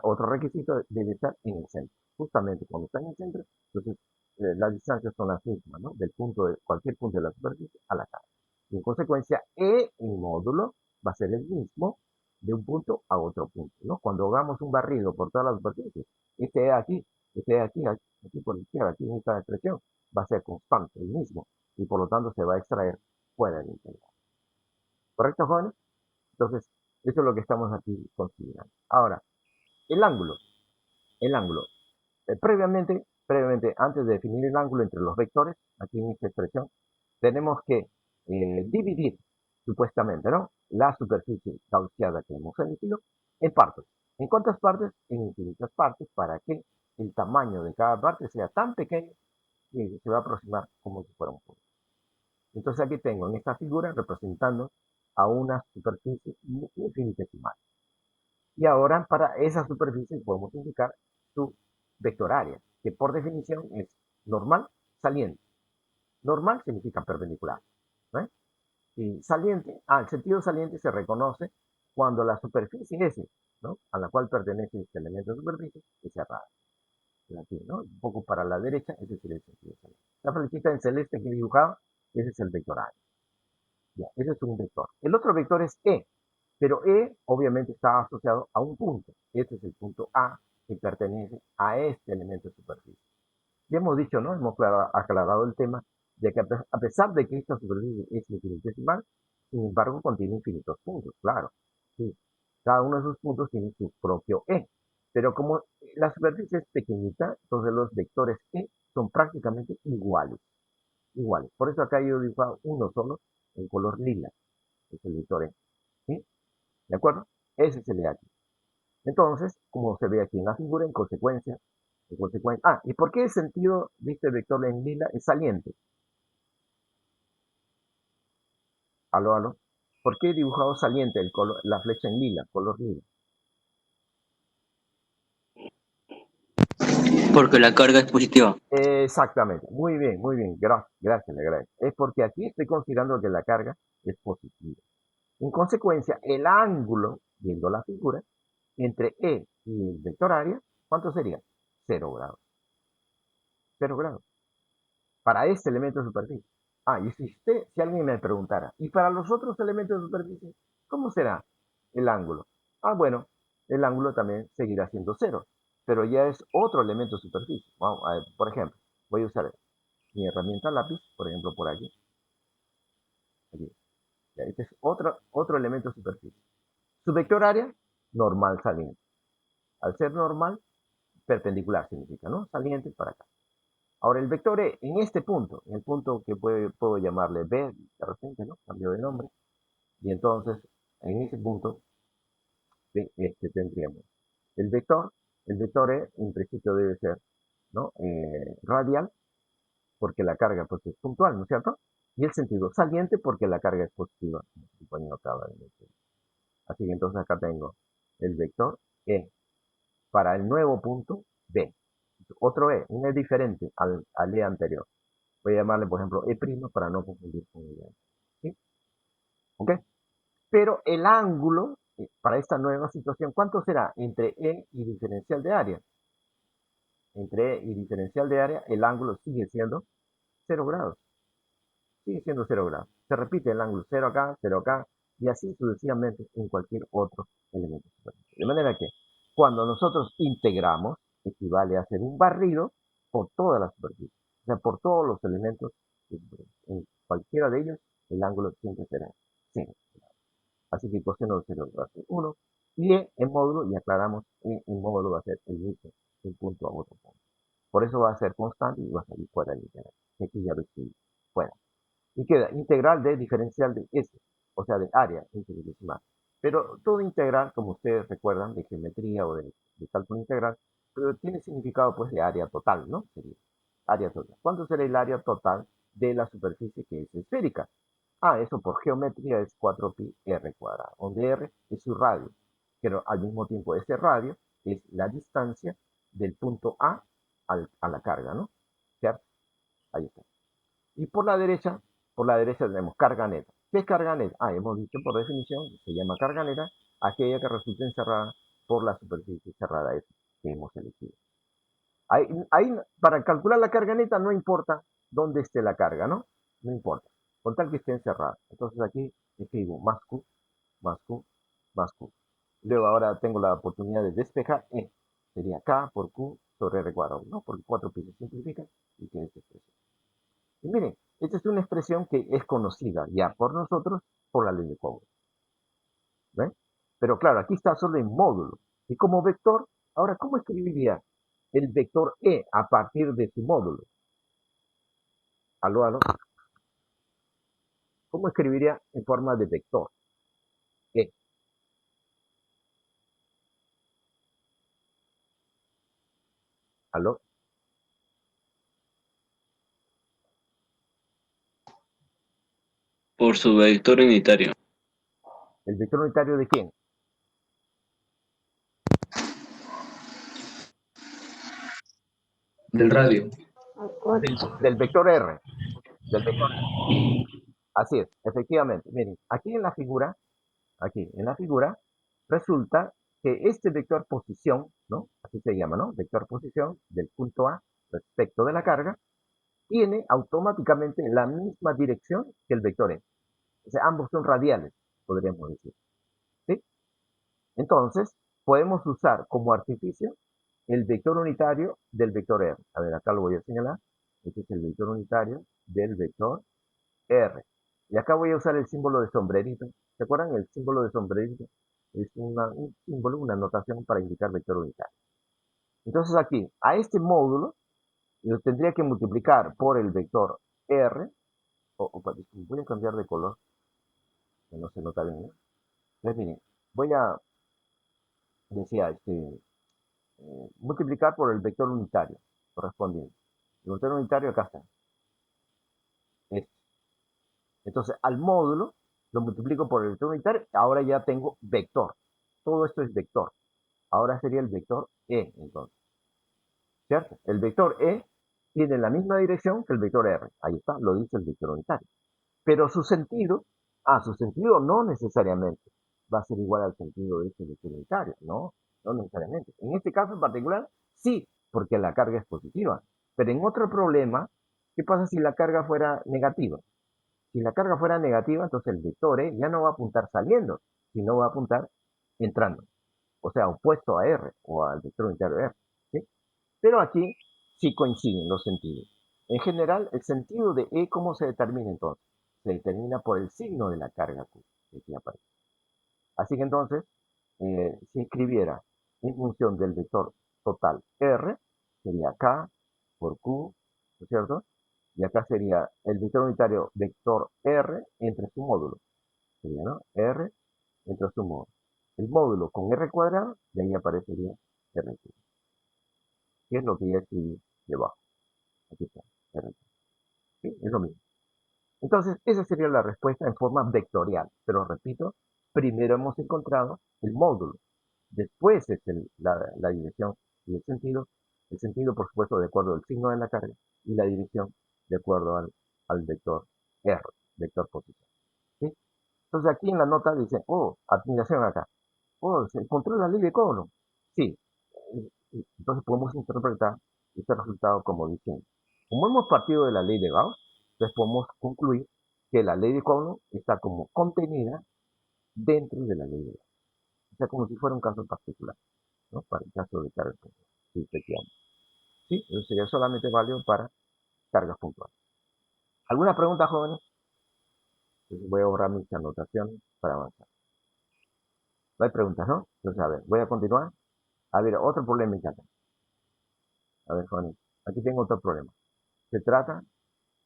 otro requisito, debe estar en el centro. Justamente cuando está en el centro, entonces las distancias son las mismas, ¿no? Del punto de cualquier punto de la superficie a la carga. Y en consecuencia, E en módulo va a ser el mismo de un punto a otro punto, ¿no? Cuando hagamos un barrido por toda la superficie, este E aquí, aquí por la izquierda, aquí en esta expresión, va a ser constante, el mismo, y por lo tanto se va a extraer fuera del integral. ¿Correcto, jóvenes? Entonces, eso es lo que estamos aquí considerando. Ahora, el ángulo. El ángulo. Previamente, antes de definir el ángulo entre los vectores, aquí en esta expresión, tenemos que dividir, supuestamente, ¿no? La superficie gaussiana que hemos elegido en partes. ¿En cuántas partes? En infinitas partes, para que el tamaño de cada parte sea tan pequeño que se va a aproximar como si fuera un punto. Entonces aquí tengo en esta figura representando a una superficie infinitesimal. Y ahora para esa superficie podemos indicar su vector área, que por definición es normal saliente. Normal significa perpendicular. ¿Ven? Y saliente, el sentido saliente se reconoce cuando la superficie S, ¿no?, a la cual pertenece este elemento de superficie, es cerrada. Aquí, ¿no? Un poco para la derecha, ese es el sentido saliente. La flechita en celeste que he dibujado, ese es el vector área. Ya, ese es un vector. El otro vector es E, pero E obviamente está asociado a un punto. Este es el punto A que pertenece a este elemento de superficie. Ya hemos dicho, ¿no? Hemos aclarado el tema de que a pesar de que esta superficie es infinitesimal, sin embargo contiene infinitos puntos, claro. Sí. Cada uno de esos puntos tiene su propio E. Pero como la superficie es pequeñita, entonces los vectores E son prácticamente iguales. Iguales. Por eso acá yo he dibujado uno solo en color lila. Es el vector E. ¿Sí? ¿De acuerdo? Ese es el E aquí. Entonces, como se ve aquí en la figura, ¿y por qué el sentido de este vector en lila es saliente? Aló, aló. ¿Por qué he dibujado saliente la flecha en lila, color lila? Porque la carga es positiva. Exactamente. Muy bien, muy bien. Gracias, le agradezco. Es porque aquí estoy considerando que la carga es positiva. En consecuencia, el ángulo, viendo la figura, entre E y el vector área, ¿cuánto sería? 0 grados. 0 grados. Para este elemento de superficie. Y si alguien me preguntara, ¿y para los otros elementos de superficie, cómo será el ángulo? Bueno, el ángulo también seguirá siendo 0, pero ya es otro elemento de superficie. Vamos a ver, por ejemplo, voy a usar mi herramienta lápiz, por ejemplo, por aquí. Aquí. Ya, este es otro elemento de superficie. Su vector área, normal saliente. Al ser normal, perpendicular significa, ¿no? Saliente para acá. Ahora, el vector E, en este punto, en el punto que puedo llamarle B, de repente, ¿no? Cambio de nombre. Y entonces, en ese punto, tendríamos el vector. El vector E, en principio, debe ser, ¿no?, radial, porque la carga pues, es puntual, ¿no es cierto? Y el sentido saliente, porque la carga es positiva, como el compañero acaba de decir. Así que entonces acá tengo el vector E para el nuevo punto B. Otro E, un E diferente al E anterior. Voy a llamarle, por ejemplo, E' para no confundir con el E. ¿Sí? ¿Ok? Pero el ángulo, para esta nueva situación, ¿cuánto será entre E y diferencial de área? Entre E y diferencial de área, el ángulo sigue siendo 0 grados. Sigue siendo 0 grados. Se repite el ángulo 0 acá, y así sucesivamente en cualquier otro elemento superficial. De manera que cuando nosotros integramos, equivale a hacer un barrido por toda la superficie. O sea, por todos los elementos. En cualquiera de ellos, el ángulo siempre será 0. Así que coseno de 0 va a ser 1. Y E en módulo, y aclaramos, E en módulo va a ser el mismo de un punto a otro punto. Por eso va a ser constante y va a salir fuera del integral. Aquí ya lo estoy fuera. Y queda integral de diferencial de S, o sea, de área infinitesimal. Pero todo integral, como ustedes recuerdan, de geometría o de cálculo integral, pero tiene significado pues de área total, ¿no? Sería área total. ¿Cuánto será el área total de la superficie que es esférica? Eso por geometría es 4pi r cuadrado, donde r es su radio, pero al mismo tiempo ese radio es la distancia del punto A a la carga, ¿no? ¿Cierto? Ahí está. Y por la derecha tenemos carga neta. ¿Qué es carga neta? Hemos dicho por definición, se llama carga neta, aquella que resulta encerrada por la superficie cerrada esa que hemos elegido. Ahí, para calcular la carga neta no importa dónde esté la carga, ¿no? No importa, con tal que esté encerrada. Entonces aquí escribo más Q, más Q, más Q. Luego ahora tengo la oportunidad de despejar E. Sería K por Q sobre R cuadrado, ¿no? Porque 4pi se simplifica y queda esta expresión. Y miren, esta es una expresión que es conocida ya por nosotros por la ley de Coulomb. ¿Ven? Pero claro, aquí está solo en módulo. Y como vector, ahora, ¿cómo escribiría el vector E a partir de su módulo? Aló, aló. ¿Cómo escribiría en forma de vector? E. Aló. Por su vector unitario. ¿El vector unitario de quién? Del radio. Del vector R. Del vector R. Así es, efectivamente. Miren, aquí en la figura, resulta que este vector posición, ¿no? Así se llama, ¿no? Vector posición del punto A respecto de la carga, tiene automáticamente la misma dirección que el vector E. O sea, ambos son radiales, podríamos decir. ¿Sí? Entonces, podemos usar como artificio el vector unitario del vector R. A ver, acá lo voy a señalar. Este es el vector unitario del vector R. Y acá voy a usar el símbolo de sombrerito. ¿Se acuerdan? El símbolo de sombrerito es un símbolo, una notación para indicar vector unitario. Entonces aquí, a este módulo, lo tendría que multiplicar por el vector R. Voy a cambiar de color, que no se nota bien, ¿no? Entonces, miren, voy a, decía, multiplicar por el vector unitario correspondiente. El vector unitario acá está. Este. Entonces, al módulo lo multiplico por el vector unitario. Ahora ya tengo vector. Todo esto es vector. Ahora sería el vector E, entonces. ¿Cierto? El vector E tiene la misma dirección que el vector R. Ahí está, lo dice el vector unitario. Pero su sentido no necesariamente va a ser igual al sentido de este vector unitario. No, no necesariamente. En este caso en particular, sí, porque la carga es positiva. Pero en otro problema, ¿qué pasa si la carga fuera negativa? Si la carga fuera negativa, entonces el vector E ya no va a apuntar saliendo, sino va a apuntar entrando. O sea, opuesto a R o al vector unitario R. ¿Sí? Pero aquí sí coinciden los sentidos. En general, el sentido de E, ¿cómo se determina entonces? Se determina por el signo de la carga Q, que aquí aparece. Así que entonces, si escribiera en función del vector total R, sería K por Q, ¿no es cierto? Y acá sería el vector unitario vector R entre su módulo. Sería, ¿no? R entre su módulo. El módulo con R cuadrado, de ahí aparecería R, que es lo que ya escribí debajo. Aquí está, R. ¿Sí? Es lo mismo. Entonces, esa sería la respuesta en forma vectorial. Pero repito, primero hemos encontrado el módulo. Después es la dirección y el sentido. El sentido, por supuesto, de acuerdo al signo de la carga. Y la dirección de acuerdo al vector R, vector posición. ¿Sí? Entonces, aquí en la nota dice, oh, admiración acá. Oh, se encontró la ley de Coulomb. Sí. Entonces podemos interpretar este resultado como diciendo, como hemos partido de la ley de Gauss, entonces podemos concluir que la ley de Coulomb está como contenida dentro de la ley de Gauss. O sea, como si fuera un caso particular, ¿no? Para el caso de cargas puntuales. Sí, efectivamente. Sí, eso sería solamente válido para cargas puntuales. ¿Alguna pregunta, jóvenes? Entonces voy a borrar mis anotaciones para avanzar. No hay preguntas, ¿no? Entonces, a ver, voy a continuar. A ver, otro problema acá. A ver, jóvenes, aquí tengo otro problema. Se trata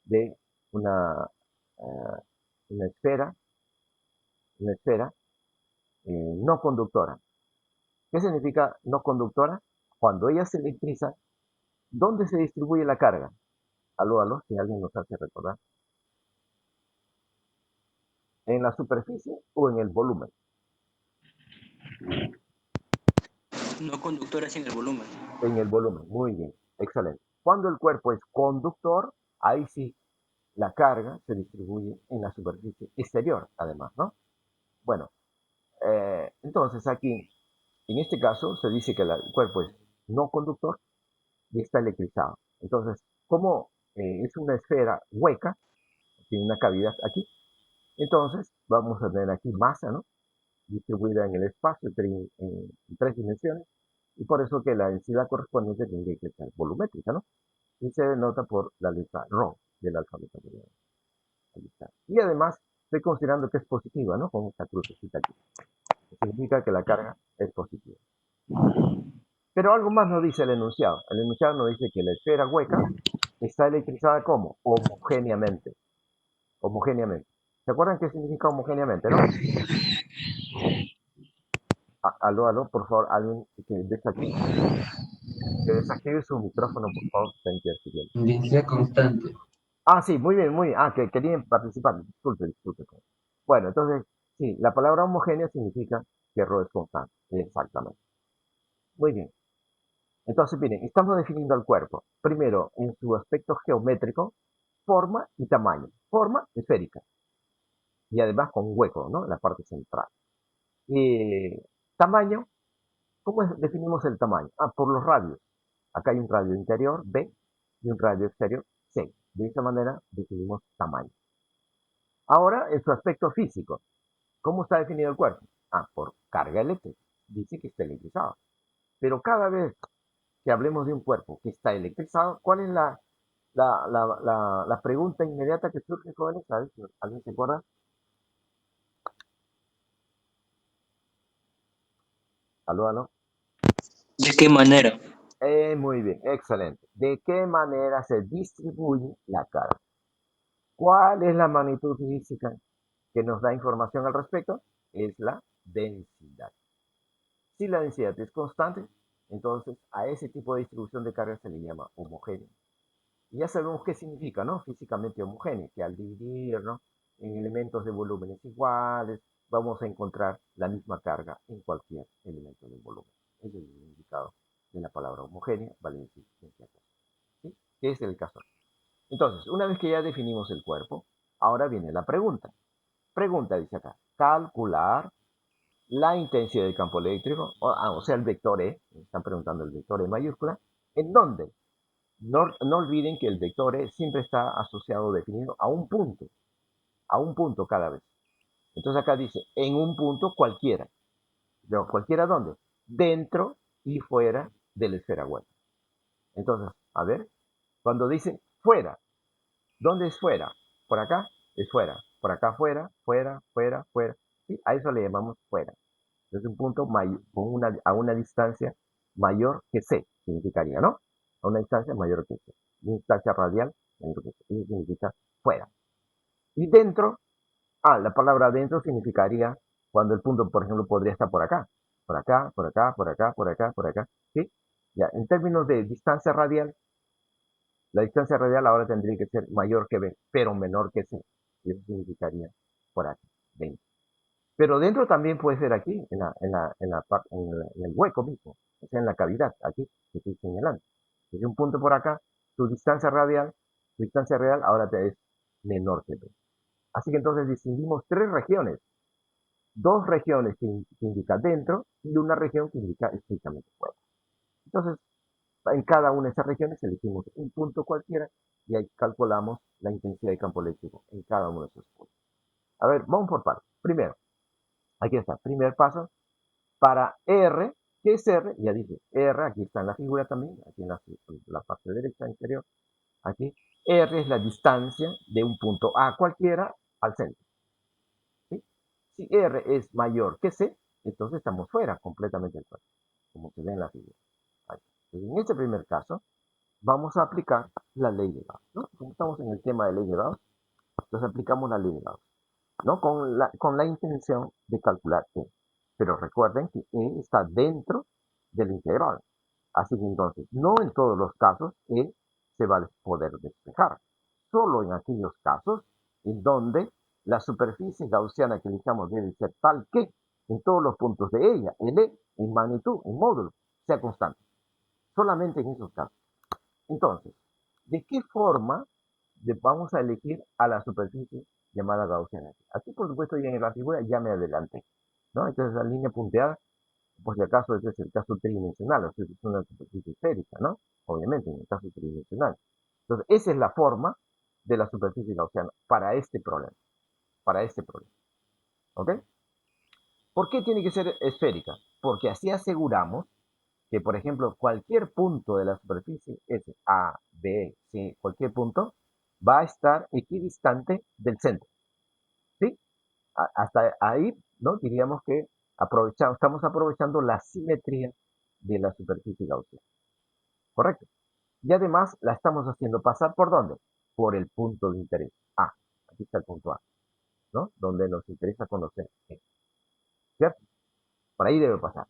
de una, eh, una esfera, una esfera no conductora. ¿Qué significa no conductora? Cuando ella se electriza, ¿dónde se distribuye la carga? Aló, si alguien nos hace recordar. ¿En la superficie o en el volumen? No conductoras en el volumen. En el volumen, muy bien, excelente. Cuando el cuerpo es conductor, ahí sí la carga se distribuye en la superficie exterior, además, ¿no? Bueno, entonces aquí, en este caso, se dice que el cuerpo es no conductor y está electrizado. Entonces, como es una esfera hueca, tiene una cavidad aquí, entonces vamos a tener aquí masa, ¿no? Distribuida en el espacio en tres dimensiones, y por eso que la densidad correspondiente tiene que ser volumétrica, ¿no? Y se denota por la letra ρ del alfabeto griego. Ahí está. Y además, estoy considerando que es positiva, ¿no? Con esta crucecita aquí. Significa que la carga es positiva. Pero algo más nos dice el enunciado. El enunciado nos dice que la esfera hueca está electrizada como homogéneamente. Homogéneamente. ¿Se acuerdan qué significa homogéneamente, no? Aló, por favor, alguien que desactive su micrófono, por favor, está interfiriendo. Densidad constante. Ah, sí, muy bien, muy bien. Ah, que querían participar. Disculpe, disculpe. Bueno, entonces, sí, la palabra homogéneo significa que rho es constante. Exactamente. Muy bien. Entonces, miren, estamos definiendo el cuerpo. Primero, en su aspecto geométrico, forma y tamaño. Forma esférica y además con hueco, ¿no? En la parte central. Tamaño, ¿cómo definimos el tamaño? Ah, por los radios. Acá hay un radio interior, B, y un radio exterior, C. De esa manera definimos tamaño. Ahora, en su aspecto físico, ¿cómo está definido el cuerpo? Ah, por carga eléctrica. Dice que está electrizado. Pero cada vez que hablemos de un cuerpo que está electrizado, ¿cuál es la pregunta inmediata que surge, jóvenes? ¿Sabes? ¿Alguien se acuerda? ¿Aló, aló? ¿De qué manera? Muy bien, excelente. ¿De qué manera se distribuye la carga? ¿Cuál es la magnitud física que nos da información al respecto? Es la densidad. Si la densidad es constante, entonces a ese tipo de distribución de carga se le llama homogéneo. Y ya sabemos qué significa, ¿no? Físicamente homogéneo, que al dividir, ¿no? En elementos de volúmenes iguales, vamos a encontrar la misma carga en cualquier elemento del volumen. Ese es el significado de la palabra homogénea, valencia, ¿sí? Que es el caso. Entonces, una vez que ya definimos el cuerpo, ahora viene la pregunta. Pregunta, dice acá, calcular la intensidad del campo eléctrico, o sea, el vector E, están preguntando el vector E mayúscula, ¿en dónde? No olviden que el vector E siempre está asociado, definido a un punto cada vez. Entonces acá dice, en un punto cualquiera. ¿No? ¿Cualquiera dónde? Dentro y fuera de la esfera hueca. Entonces, a ver, cuando dice fuera, ¿dónde es fuera? Por acá es fuera. Por acá fuera, fuera, fuera, fuera. ¿Sí? A eso le llamamos fuera. Es un punto a una distancia mayor que C, significaría, ¿no? A una distancia mayor que C. Una distancia radial mayor que C. Eso significa fuera. Y dentro, la palabra dentro significaría cuando el punto, por ejemplo, podría estar por acá. Por acá, por acá, por acá, por acá, por acá. ¿Sí? Ya, en términos de distancia radial, la distancia radial ahora tendría que ser mayor que B, pero menor que C. Y eso significaría por aquí, dentro. Pero dentro también puede ser aquí, en el hueco mismo, o sea, en la cavidad, aquí, que estoy señalando. Desde un punto por acá, tu distancia real ahora te es menor que B. Así que entonces distinguimos tres regiones. Dos regiones que indican dentro y una región que indica estrictamente fuera. Entonces, en cada una de esas regiones elegimos un punto cualquiera y ahí calculamos la intensidad de campo eléctrico en cada uno de esos puntos. A ver, vamos por partes. Primero, aquí está, primer paso, para R, ¿qué es R? Ya dije, R, aquí está en la figura también, aquí en la parte derecha inferior, aquí, R es la distancia de un punto A cualquiera al centro. ¿Sí? Si R es mayor que C, entonces estamos fuera completamente del cuerpo, como se ve en la figura. Entonces, en este primer caso, vamos a aplicar la ley de Gauss, ¿no? Como estamos en el tema de ley de Gauss, entonces aplicamos la ley de Gauss, ¿no? Con la intención de calcular E. Pero recuerden que E está dentro del integral. Así que entonces, no en todos los casos E se va a poder despejar. Solo en aquellos casos en donde la superficie gaussiana que elijamos debe ser tal que en todos los puntos de ella, en E, en magnitud, en módulo, sea constante. Solamente en esos casos. Entonces, ¿de qué forma vamos a elegir a la superficie llamada gaussiana? Aquí, por supuesto, ya en la figura ya me adelanté, ¿no? Entonces, la línea punteada, por si acaso, ese es el caso tridimensional, o sea, es una superficie esférica, ¿no? Obviamente, en el caso tridimensional. Entonces, esa es la forma de la superficie gaussiana para este problema, ¿ok? ¿Por qué tiene que ser esférica? Porque así aseguramos que, por ejemplo, cualquier punto de la superficie, S, A, B, C, cualquier punto, va a estar equidistante del centro, ¿sí? Hasta ahí, ¿no? Diríamos que estamos aprovechando la simetría de la superficie gaussiana, ¿correcto? Y además la estamos haciendo pasar ¿por dónde? Por el punto de interés, A. Aquí está el punto A, ¿no? Donde nos interesa conocer, ¿cierto? Por ahí debe pasar.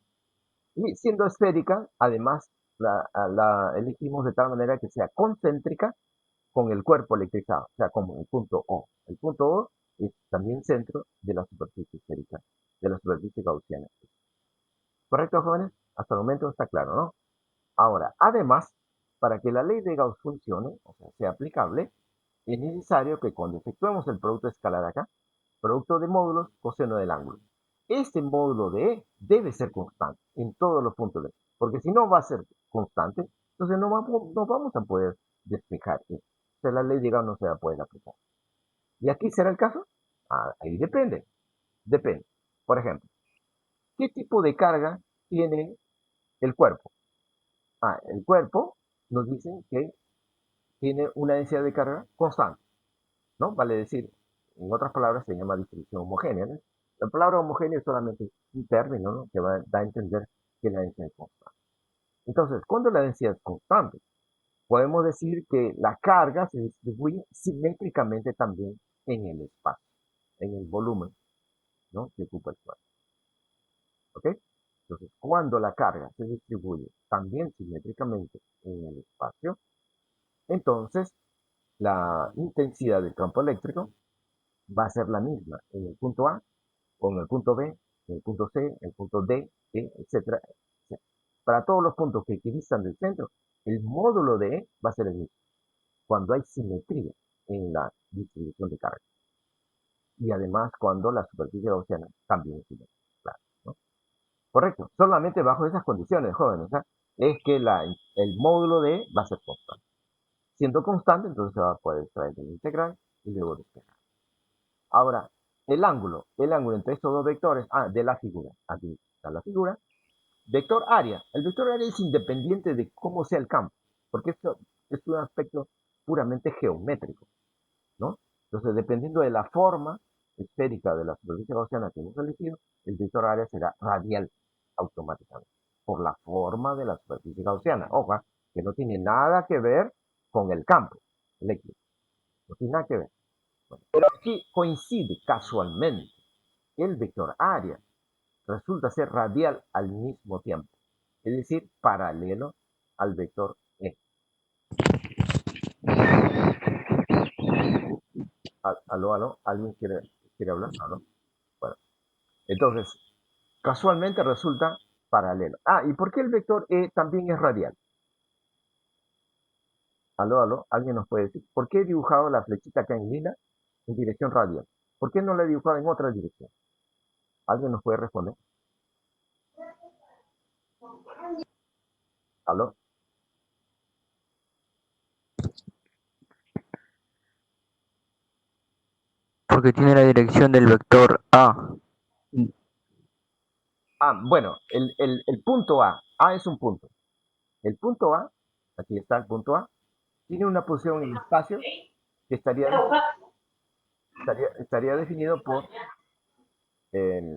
Y siendo esférica, además, la elegimos de tal manera que sea concéntrica con el cuerpo electrizado, o sea, como el punto O. El punto O es también centro de la superficie esférica, de la superficie gaussiana. ¿Correcto, jóvenes? Hasta el momento está claro, ¿no? Ahora, además, para que la ley de Gauss funcione, o sea, sea aplicable, es necesario que cuando efectuemos el producto escalar acá, producto de módulos, coseno del ángulo. Este módulo de E debe ser constante en todos los puntos de E, porque si no va a ser constante, entonces no vamos a poder despejar E. O sea, la ley de Gauss no se va a poder aplicar. ¿Y aquí será el caso? Ahí depende. Depende. Por ejemplo, ¿qué tipo de carga tiene el cuerpo? El cuerpo nos dicen que tiene una densidad de carga constante, ¿no? Vale decir, en otras palabras, se llama distribución homogénea, ¿no? La palabra homogéneo es solamente un término, ¿no? Que da a entender que la densidad es constante. Entonces, cuando la densidad es constante, podemos decir que la carga se distribuye simétricamente también en el espacio, en el volumen, ¿no? Que ocupa el cuerpo. ¿Ok? Entonces, cuando la carga se distribuye también simétricamente en el espacio, entonces la intensidad del campo eléctrico va a ser la misma en el punto A, o en el punto B, en el punto C, en el punto D, E, etcétera, etcétera. Para todos los puntos que equidistan del centro, el módulo de E va a ser el mismo, cuando hay simetría en la distribución de carga. Y además cuando la superficie gaussiana también es simétrica. Claro, ¿no? Correcto. Solamente bajo esas condiciones, jóvenes, es que el módulo de E va a ser constante. Siendo constante, entonces se va a poder extraer el integral y luego despejar. Ahora, el ángulo entre estos dos vectores, de la figura, aquí está la figura, vector área. El vector área es independiente de cómo sea el campo, porque esto es un aspecto puramente geométrico, ¿no? Entonces, dependiendo de la forma esférica de la superficie gaussiana que hemos elegido, el vector área será radial automáticamente, por la forma de la superficie gaussiana. Ojo, que no tiene nada que ver con el campo eléctrico, no tiene nada que ver. Bueno, pero aquí coincide casualmente que el vector área resulta ser radial al mismo tiempo, es decir, paralelo al vector E. Aló, ¿alguien quiere hablar? ¿No? Bueno, entonces, casualmente resulta paralelo. ¿Y por qué el vector E también es radial? Aló, ¿alguien nos puede decir? ¿Por qué he dibujado la flechita acá en lila en dirección radial? ¿Por qué no la he dibujado en otra dirección? ¿Alguien nos puede responder? ¿Aló? Porque tiene la dirección del vector A. Bueno, el punto A es un punto. El punto A, aquí está el punto A, tiene una posición en el espacio que estaría definido por el...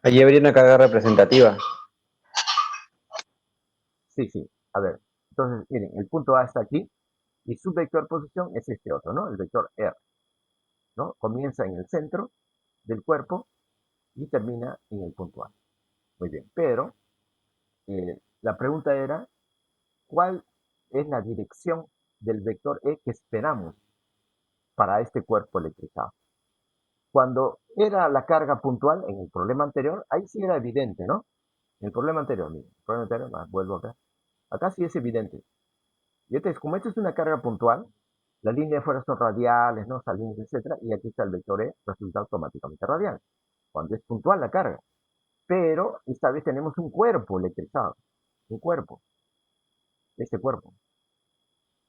Allí habría una carga representativa. Sí, a ver. Entonces, miren, el punto A está aquí y su vector posición es este otro, ¿no? El vector R, ¿no? Comienza en el centro del cuerpo y termina en el punto A. Muy bien, pero la pregunta era, ¿cuál es la dirección del vector E que esperamos para este cuerpo electrizado? Cuando era la carga puntual en el problema anterior, ahí sí era evidente, ¿no? En el problema anterior, miren, el problema anterior, vuelvo acá. Acá sí es evidente. Y entonces, como esto es una carga puntual, las líneas de fuera son radiales, ¿no? Salientes, etcétera, y aquí está el vector E, resulta automáticamente radial, cuando es puntual la carga. Pero esta vez tenemos un cuerpo electrizado, un cuerpo, este cuerpo.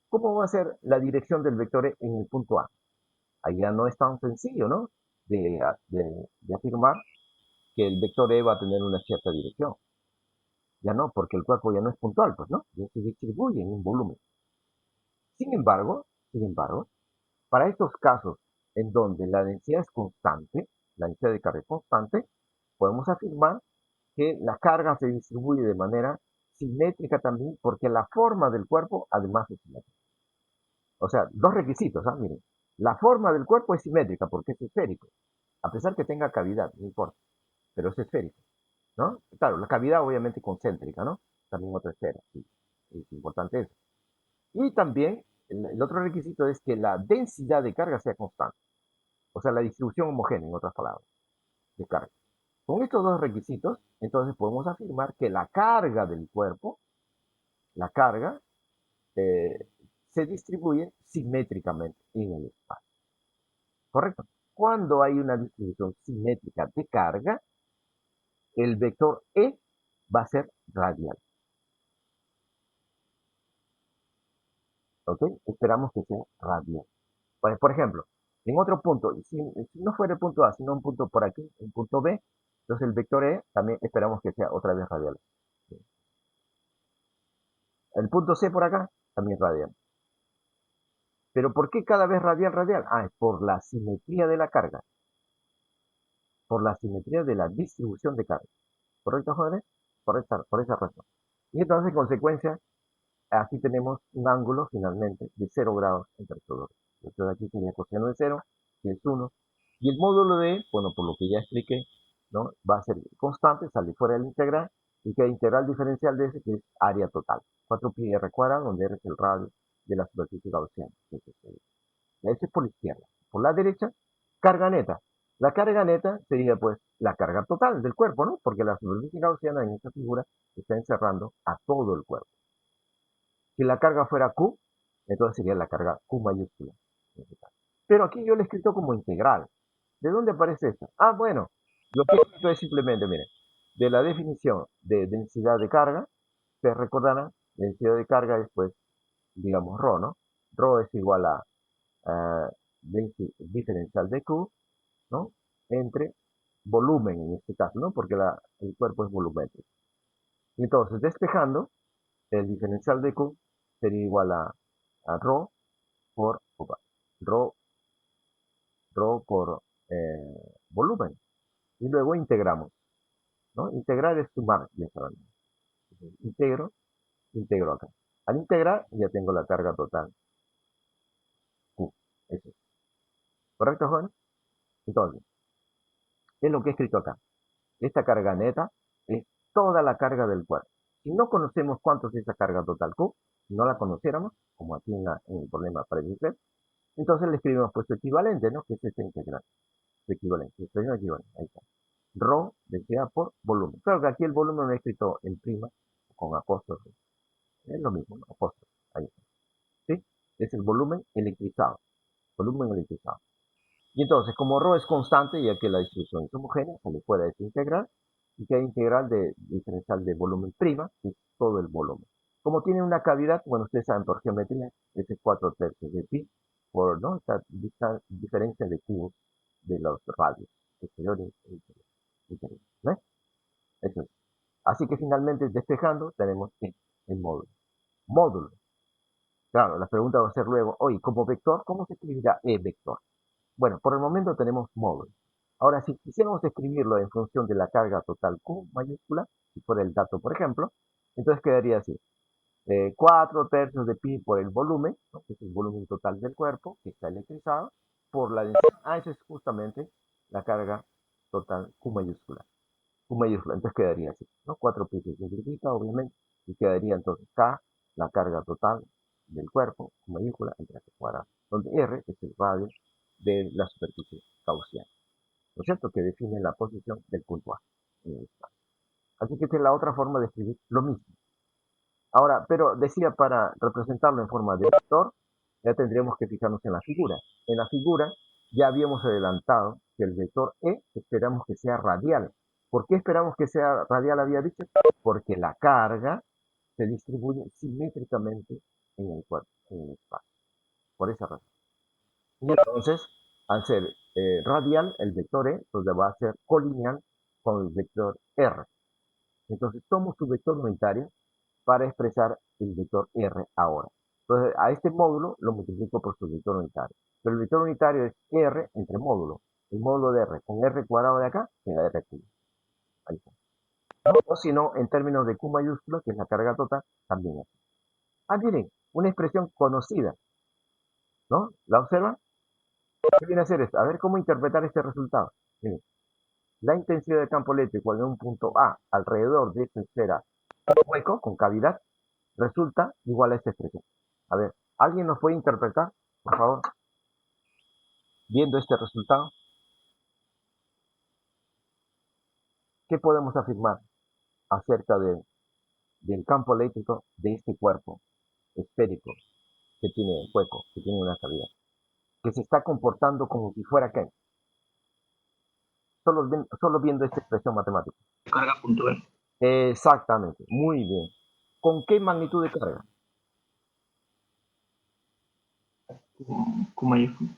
¿Cómo va a ser la dirección del vector E en el punto A? Ahí ya no es tan sencillo, ¿no? De afirmar que el vector E va a tener una cierta dirección. Ya no, porque el cuerpo ya no es puntual, pues, ¿no? Ya se distribuye en un volumen. Sin embargo, para estos casos en donde la densidad es constante, la densidad de carga es constante, podemos afirmar que la carga se distribuye de manera simétrica también porque la forma del cuerpo además es simétrica. O sea, dos requisitos, miren. La forma del cuerpo es simétrica porque es esférico, a pesar que tenga cavidad, no importa, pero es esférico, ¿no? Claro, la cavidad obviamente concéntrica, ¿no? También otra esfera, sí, es importante eso. Y también el otro requisito es que la densidad de carga sea constante. O sea, la distribución homogénea, en otras palabras, de carga. Con estos dos requisitos, entonces podemos afirmar que la carga del cuerpo, la carga, se distribuye simétricamente en el espacio. ¿Correcto? Cuando hay una distribución simétrica de carga, el vector E va a ser radial. ¿Ok? Esperamos que sea radial. Por ejemplo, en otro punto, si no fuera el punto A, sino un punto por aquí, un punto B, entonces el vector E también esperamos que sea otra vez radial. El punto C por acá, también radial. Pero ¿por qué cada vez radial, radial? Es por la simetría de la carga. Por la simetría de la distribución de carga. ¿Correcto, jóvenes? Por esa razón. Y entonces, en consecuencia, aquí tenemos un ángulo, finalmente, de 0 grados entre estos dos. Entonces aquí sería coseno de 0, que es 1. Y el módulo de, bueno, por lo que ya expliqué, ¿no? Va a ser constante, sale fuera del integral, y queda integral diferencial de ese, que es área total. 4πr cuadrado, donde R es el radio de la superficie gaussiana. Ese es por la izquierda. Por la derecha, carga neta. La carga neta sería, pues, la carga total del cuerpo, ¿no? Porque la superficie gaussiana en esta figura está encerrando a todo el cuerpo. Si la carga fuera Q, entonces sería la carga Q mayúscula. Pero aquí yo lo he escrito como integral. ¿De dónde aparece esto? Bueno, lo que he escrito es simplemente, miren, de la definición de densidad de carga, se recordarán, densidad de carga es, pues, digamos, ρ, ¿no? Ρ es igual a diferencial de Q, ¿no? Entre volumen, en este caso, ¿no? Porque el cuerpo es volumétrico. Y entonces, despejando, el diferencial de Q sería igual a ρ por por volumen. Y luego integramos, ¿no? Integrar es sumar, ya saben. Integro acá. Al integrar ya tengo la carga total Q. Eso es. ¿Correcto, Juan? Entonces, ¿qué es lo que he escrito acá? Esta carga neta es toda la carga del cuerpo. Si no conocemos cuánto es esa carga total Q, si no la conociéramos, como aquí en el problema predice, entonces le escribimos pues su equivalente, ¿no? Que es esta integral. Su equivalente, expresión equivalente. Ahí está. Rho densidad por volumen. Claro que aquí el volumen lo he escrito en prima, con apóstrofe. Es lo mismo, ¿no? Apóstrofe. Ahí está. ¿Sí? Es el volumen electrizado. Volumen electrizado. Y entonces, como ρ es constante, ya que la distribución es homogénea, se le puede desintegrar y queda integral de diferencial de volumen prima, que es todo el volumen. Como tiene una cavidad, bueno, ustedes saben por geometría, ese es 4/3 de pi, por, ¿no? Esta diferencia de cubos de los radios exteriores e interiores. ¿Ves? Eso es. Así que finalmente, despejando, tenemos el módulo. Módulo. Claro, la pregunta va a ser luego, oye, como vector, ¿cómo se escribirá E vector? Bueno, por el momento tenemos módulo. Ahora, si quisiéramos escribirlo en función de la carga total Q mayúscula, si fuera el dato, por ejemplo, entonces quedaría así. 4/3 de pi por el volumen, ¿no? Que es el volumen total del cuerpo, que está electrizado, por la densidad. Esa es justamente la carga total Q mayúscula. Q mayúscula, entonces quedaría así, ¿no? 4pi se simplifica, obviamente, y quedaría entonces K, la carga total del cuerpo, Q mayúscula, entre H cuadrado, donde R es el radio de la superficie gaussiana, ¿no es cierto? Que define la posición del punto A en el espacio. Así que esta es la otra forma de escribir lo mismo. Ahora, pero decía, para representarlo en forma de vector, ya tendríamos que fijarnos en la figura. En la figura ya habíamos adelantado que el vector E esperamos que sea radial. ¿Por qué esperamos que sea radial, había dicho? Porque la carga se distribuye simétricamente en el cuerpo, en el espacio. Por esa razón. Y entonces, al ser radial, el vector E, pues va a ser colineal con el vector R. Entonces, tomo su vector unitario para expresar el vector R ahora. Entonces, a este módulo lo multiplico por su vector unitario. Pero el vector unitario es R entre módulo. El módulo de R con R cuadrado de acá queda R cubo. Ahí está. O si no, en términos de Q mayúscula, que es la carga total, también es. Miren, una expresión conocida. ¿No? ¿La observan? ¿Qué viene a hacer esto? A ver cómo interpretar este resultado. Miren, la intensidad de campo eléctrico en un punto A alrededor de esta esfera hueco con cavidad resulta igual a esta expresión. A ver, ¿alguien nos puede interpretar, por favor, viendo este resultado? ¿Qué podemos afirmar acerca del campo eléctrico de este cuerpo esférico que tiene hueco, que tiene una cavidad, que se está comportando como si fuera qué? Solo viendo esta expresión matemática. Carga puntual. Exactamente, muy bien. ¿Con qué magnitud de carga? Con mayúscula.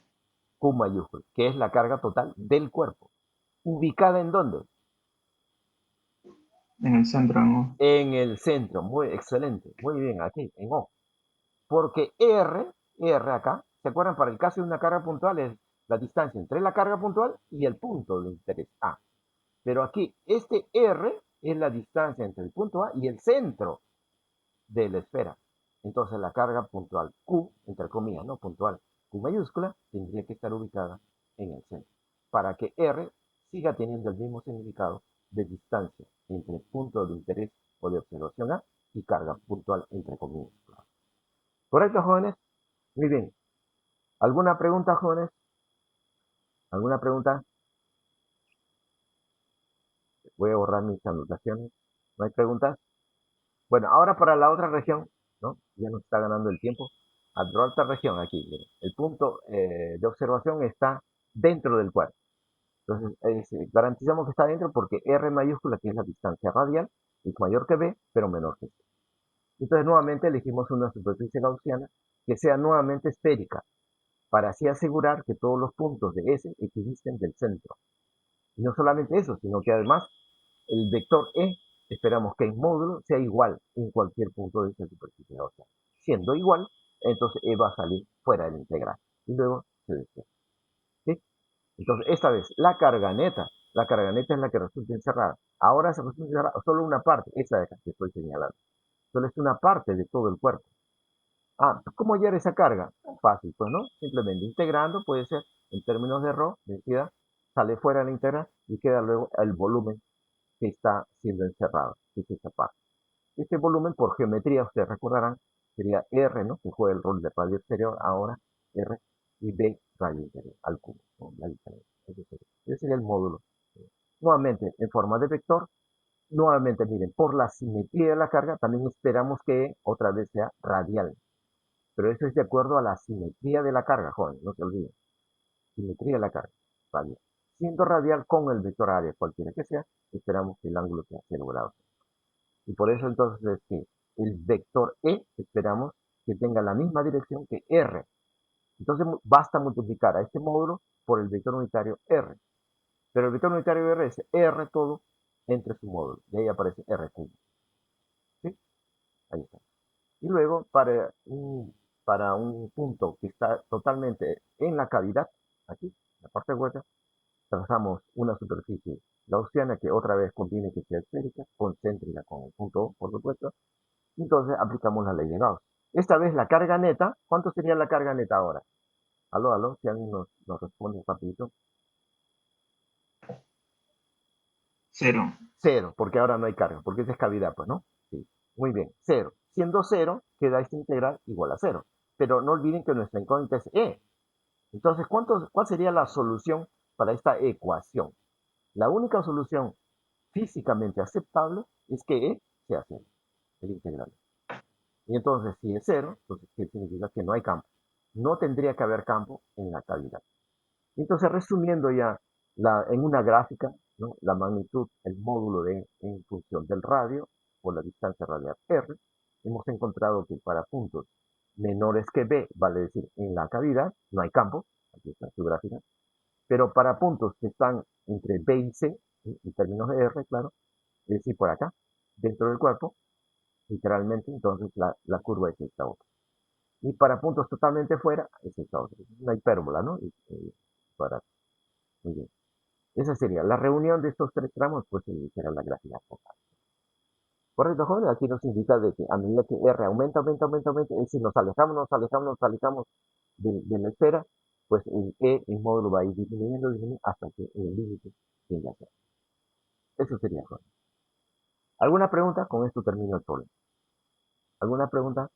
Q mayúscula, que es la carga total del cuerpo. ¿Ubicada en dónde? En el centro, ¿no? En el centro, muy excelente, muy bien, aquí, en O. Porque R acá, ¿se acuerdan? Para el caso de una carga puntual es la distancia entre la carga puntual y el punto de interés A. Pero aquí, este R es la distancia entre el punto A y el centro de la esfera. Entonces la carga puntual Q, entre comillas, no puntual, Q mayúscula, tendría que estar ubicada en el centro. Para que R siga teniendo el mismo significado de distancia entre el punto de interés o de observación A y carga puntual, entre comillas. ¿Correcto, jóvenes? Muy bien. ¿Alguna pregunta, jóvenes? ¿Alguna pregunta? Voy a borrar mis anotaciones. ¿No hay preguntas? Bueno, ahora para la otra región, ¿no? Ya nos está ganando el tiempo. A la otra región, aquí, miren. El punto de observación está dentro del cuerpo. Entonces, garantizamos que está dentro porque R mayúscula, que es la distancia radial, es mayor que B, pero menor que C. Entonces, nuevamente elegimos una superficie gaussiana que sea nuevamente esférica, para así asegurar que todos los puntos de S equidisten del centro. Y no solamente eso, sino que además el vector E, esperamos que en módulo sea igual en cualquier punto de esta superficie gaussiana. Siendo igual, entonces E va a salir fuera del integral. Y luego se despeja. ¿Sí? Entonces, esta vez, la carga neta es la que resulta encerrada. Ahora se resulta encerrada solo una parte, esa de acá que estoy señalando. Solo es una parte de todo el cuerpo. Ah, ¿cómo hallar esa carga? Fácil, pues, ¿no? Simplemente integrando, puede ser, en términos de ρ, densidad, sale fuera de la integral y queda luego el volumen que está siendo encerrado, que es esta parte. Este volumen, por geometría, ustedes recordarán, sería R, ¿no? Que juega el rol de radio exterior, ahora R, y B, radio interior, al cubo, ¿no? La diferencia. Ese sería el módulo. Nuevamente, en forma de vector, nuevamente, miren, por la simetría de la carga, también esperamos que otra vez sea radial. Pero eso es de acuerdo a la simetría de la carga, joven, no se olviden. Simetría de la carga, radial. Siendo radial con el vector área, cualquiera que sea, esperamos que el ángulo sea 0 grados. Y por eso entonces es que el vector E esperamos que tenga la misma dirección que R. Entonces basta multiplicar a este módulo por el vector unitario R. Pero el vector unitario R es R todo entre su módulo. Y ahí aparece R cubo. ¿Sí? Ahí está. Y luego, para un punto que está totalmente en la cavidad, aquí, en la parte hueca, trazamos una superficie gaussiana que otra vez conviene que sea esférica, concéntrica con el punto O, por supuesto. Y entonces aplicamos la ley de Gauss. Esta vez la carga neta, ¿cuánto sería la carga neta ahora? Aló, si alguien nos responde rapidito. Cero. Cero, porque ahora no hay carga, porque esa es cavidad, pues, ¿no? Sí. Muy bien, cero. Siendo cero, queda esta integral igual a cero. Pero no olviden que nuestra incógnita es E. Entonces, ¿cuál sería la solución para esta ecuación? La única solución físicamente aceptable es que E sea cero, el integral. Y entonces, si es cero, entonces, ¿qué significa? Que no hay campo. No tendría que haber campo en la cavidad. Entonces, resumiendo ya en una gráfica, ¿no? La magnitud, el módulo de en función del radio o la distancia radial R, hemos encontrado que para puntos menores que B, vale decir, en la cavidad, no hay campo, aquí está su gráfica, pero para puntos que están entre B y C, ¿sí? En términos de R, claro, es decir, por acá, dentro del cuerpo, literalmente, entonces la curva es esta otra. Y para puntos totalmente fuera, es esta otra. Es una hipérbola, ¿no? Para, muy bien. Esa sería la reunión de estos tres tramos, pues será la gráfica focal. Correcto, jóvenes, aquí nos indica de que a medida que R aumenta, es decir, nos alejamos de la esfera, pues el módulo va a ir disminuyendo, hasta que el límite tenga cero. Eso sería, jóvenes. ¿Alguna pregunta? Con esto termino el problema. ¿Alguna pregunta?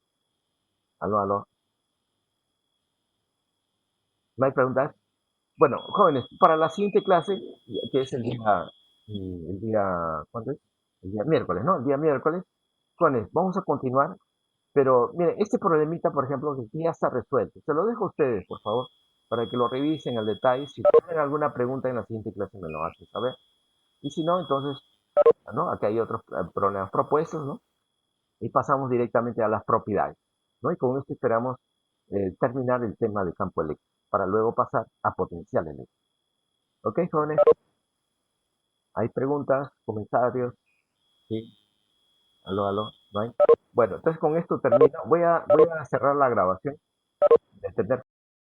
Aló, aló. ¿No hay preguntas? Bueno, jóvenes, para la siguiente clase, que es ¿cuándo es? El día miércoles, ¿no? El día miércoles, jóvenes, vamos a continuar, pero miren, este problemita, por ejemplo, que ya está resuelto. Se lo dejo a ustedes, por favor, para que lo revisen al detalle. Si tienen alguna pregunta en la siguiente clase, me lo hacen saber. Y si no, entonces, ¿no? Aquí hay otros problemas propuestos, ¿no? Y pasamos directamente a las propiedades, ¿no? Y con esto esperamos terminar el tema de campo eléctrico, para luego pasar a potencial eléctrico. ¿Ok, jóvenes? ¿Hay preguntas, comentarios? ¿Sí? ¿Aló, aló? ¿No hay? Bueno, entonces con esto termino. Voy a cerrar la grabación, detener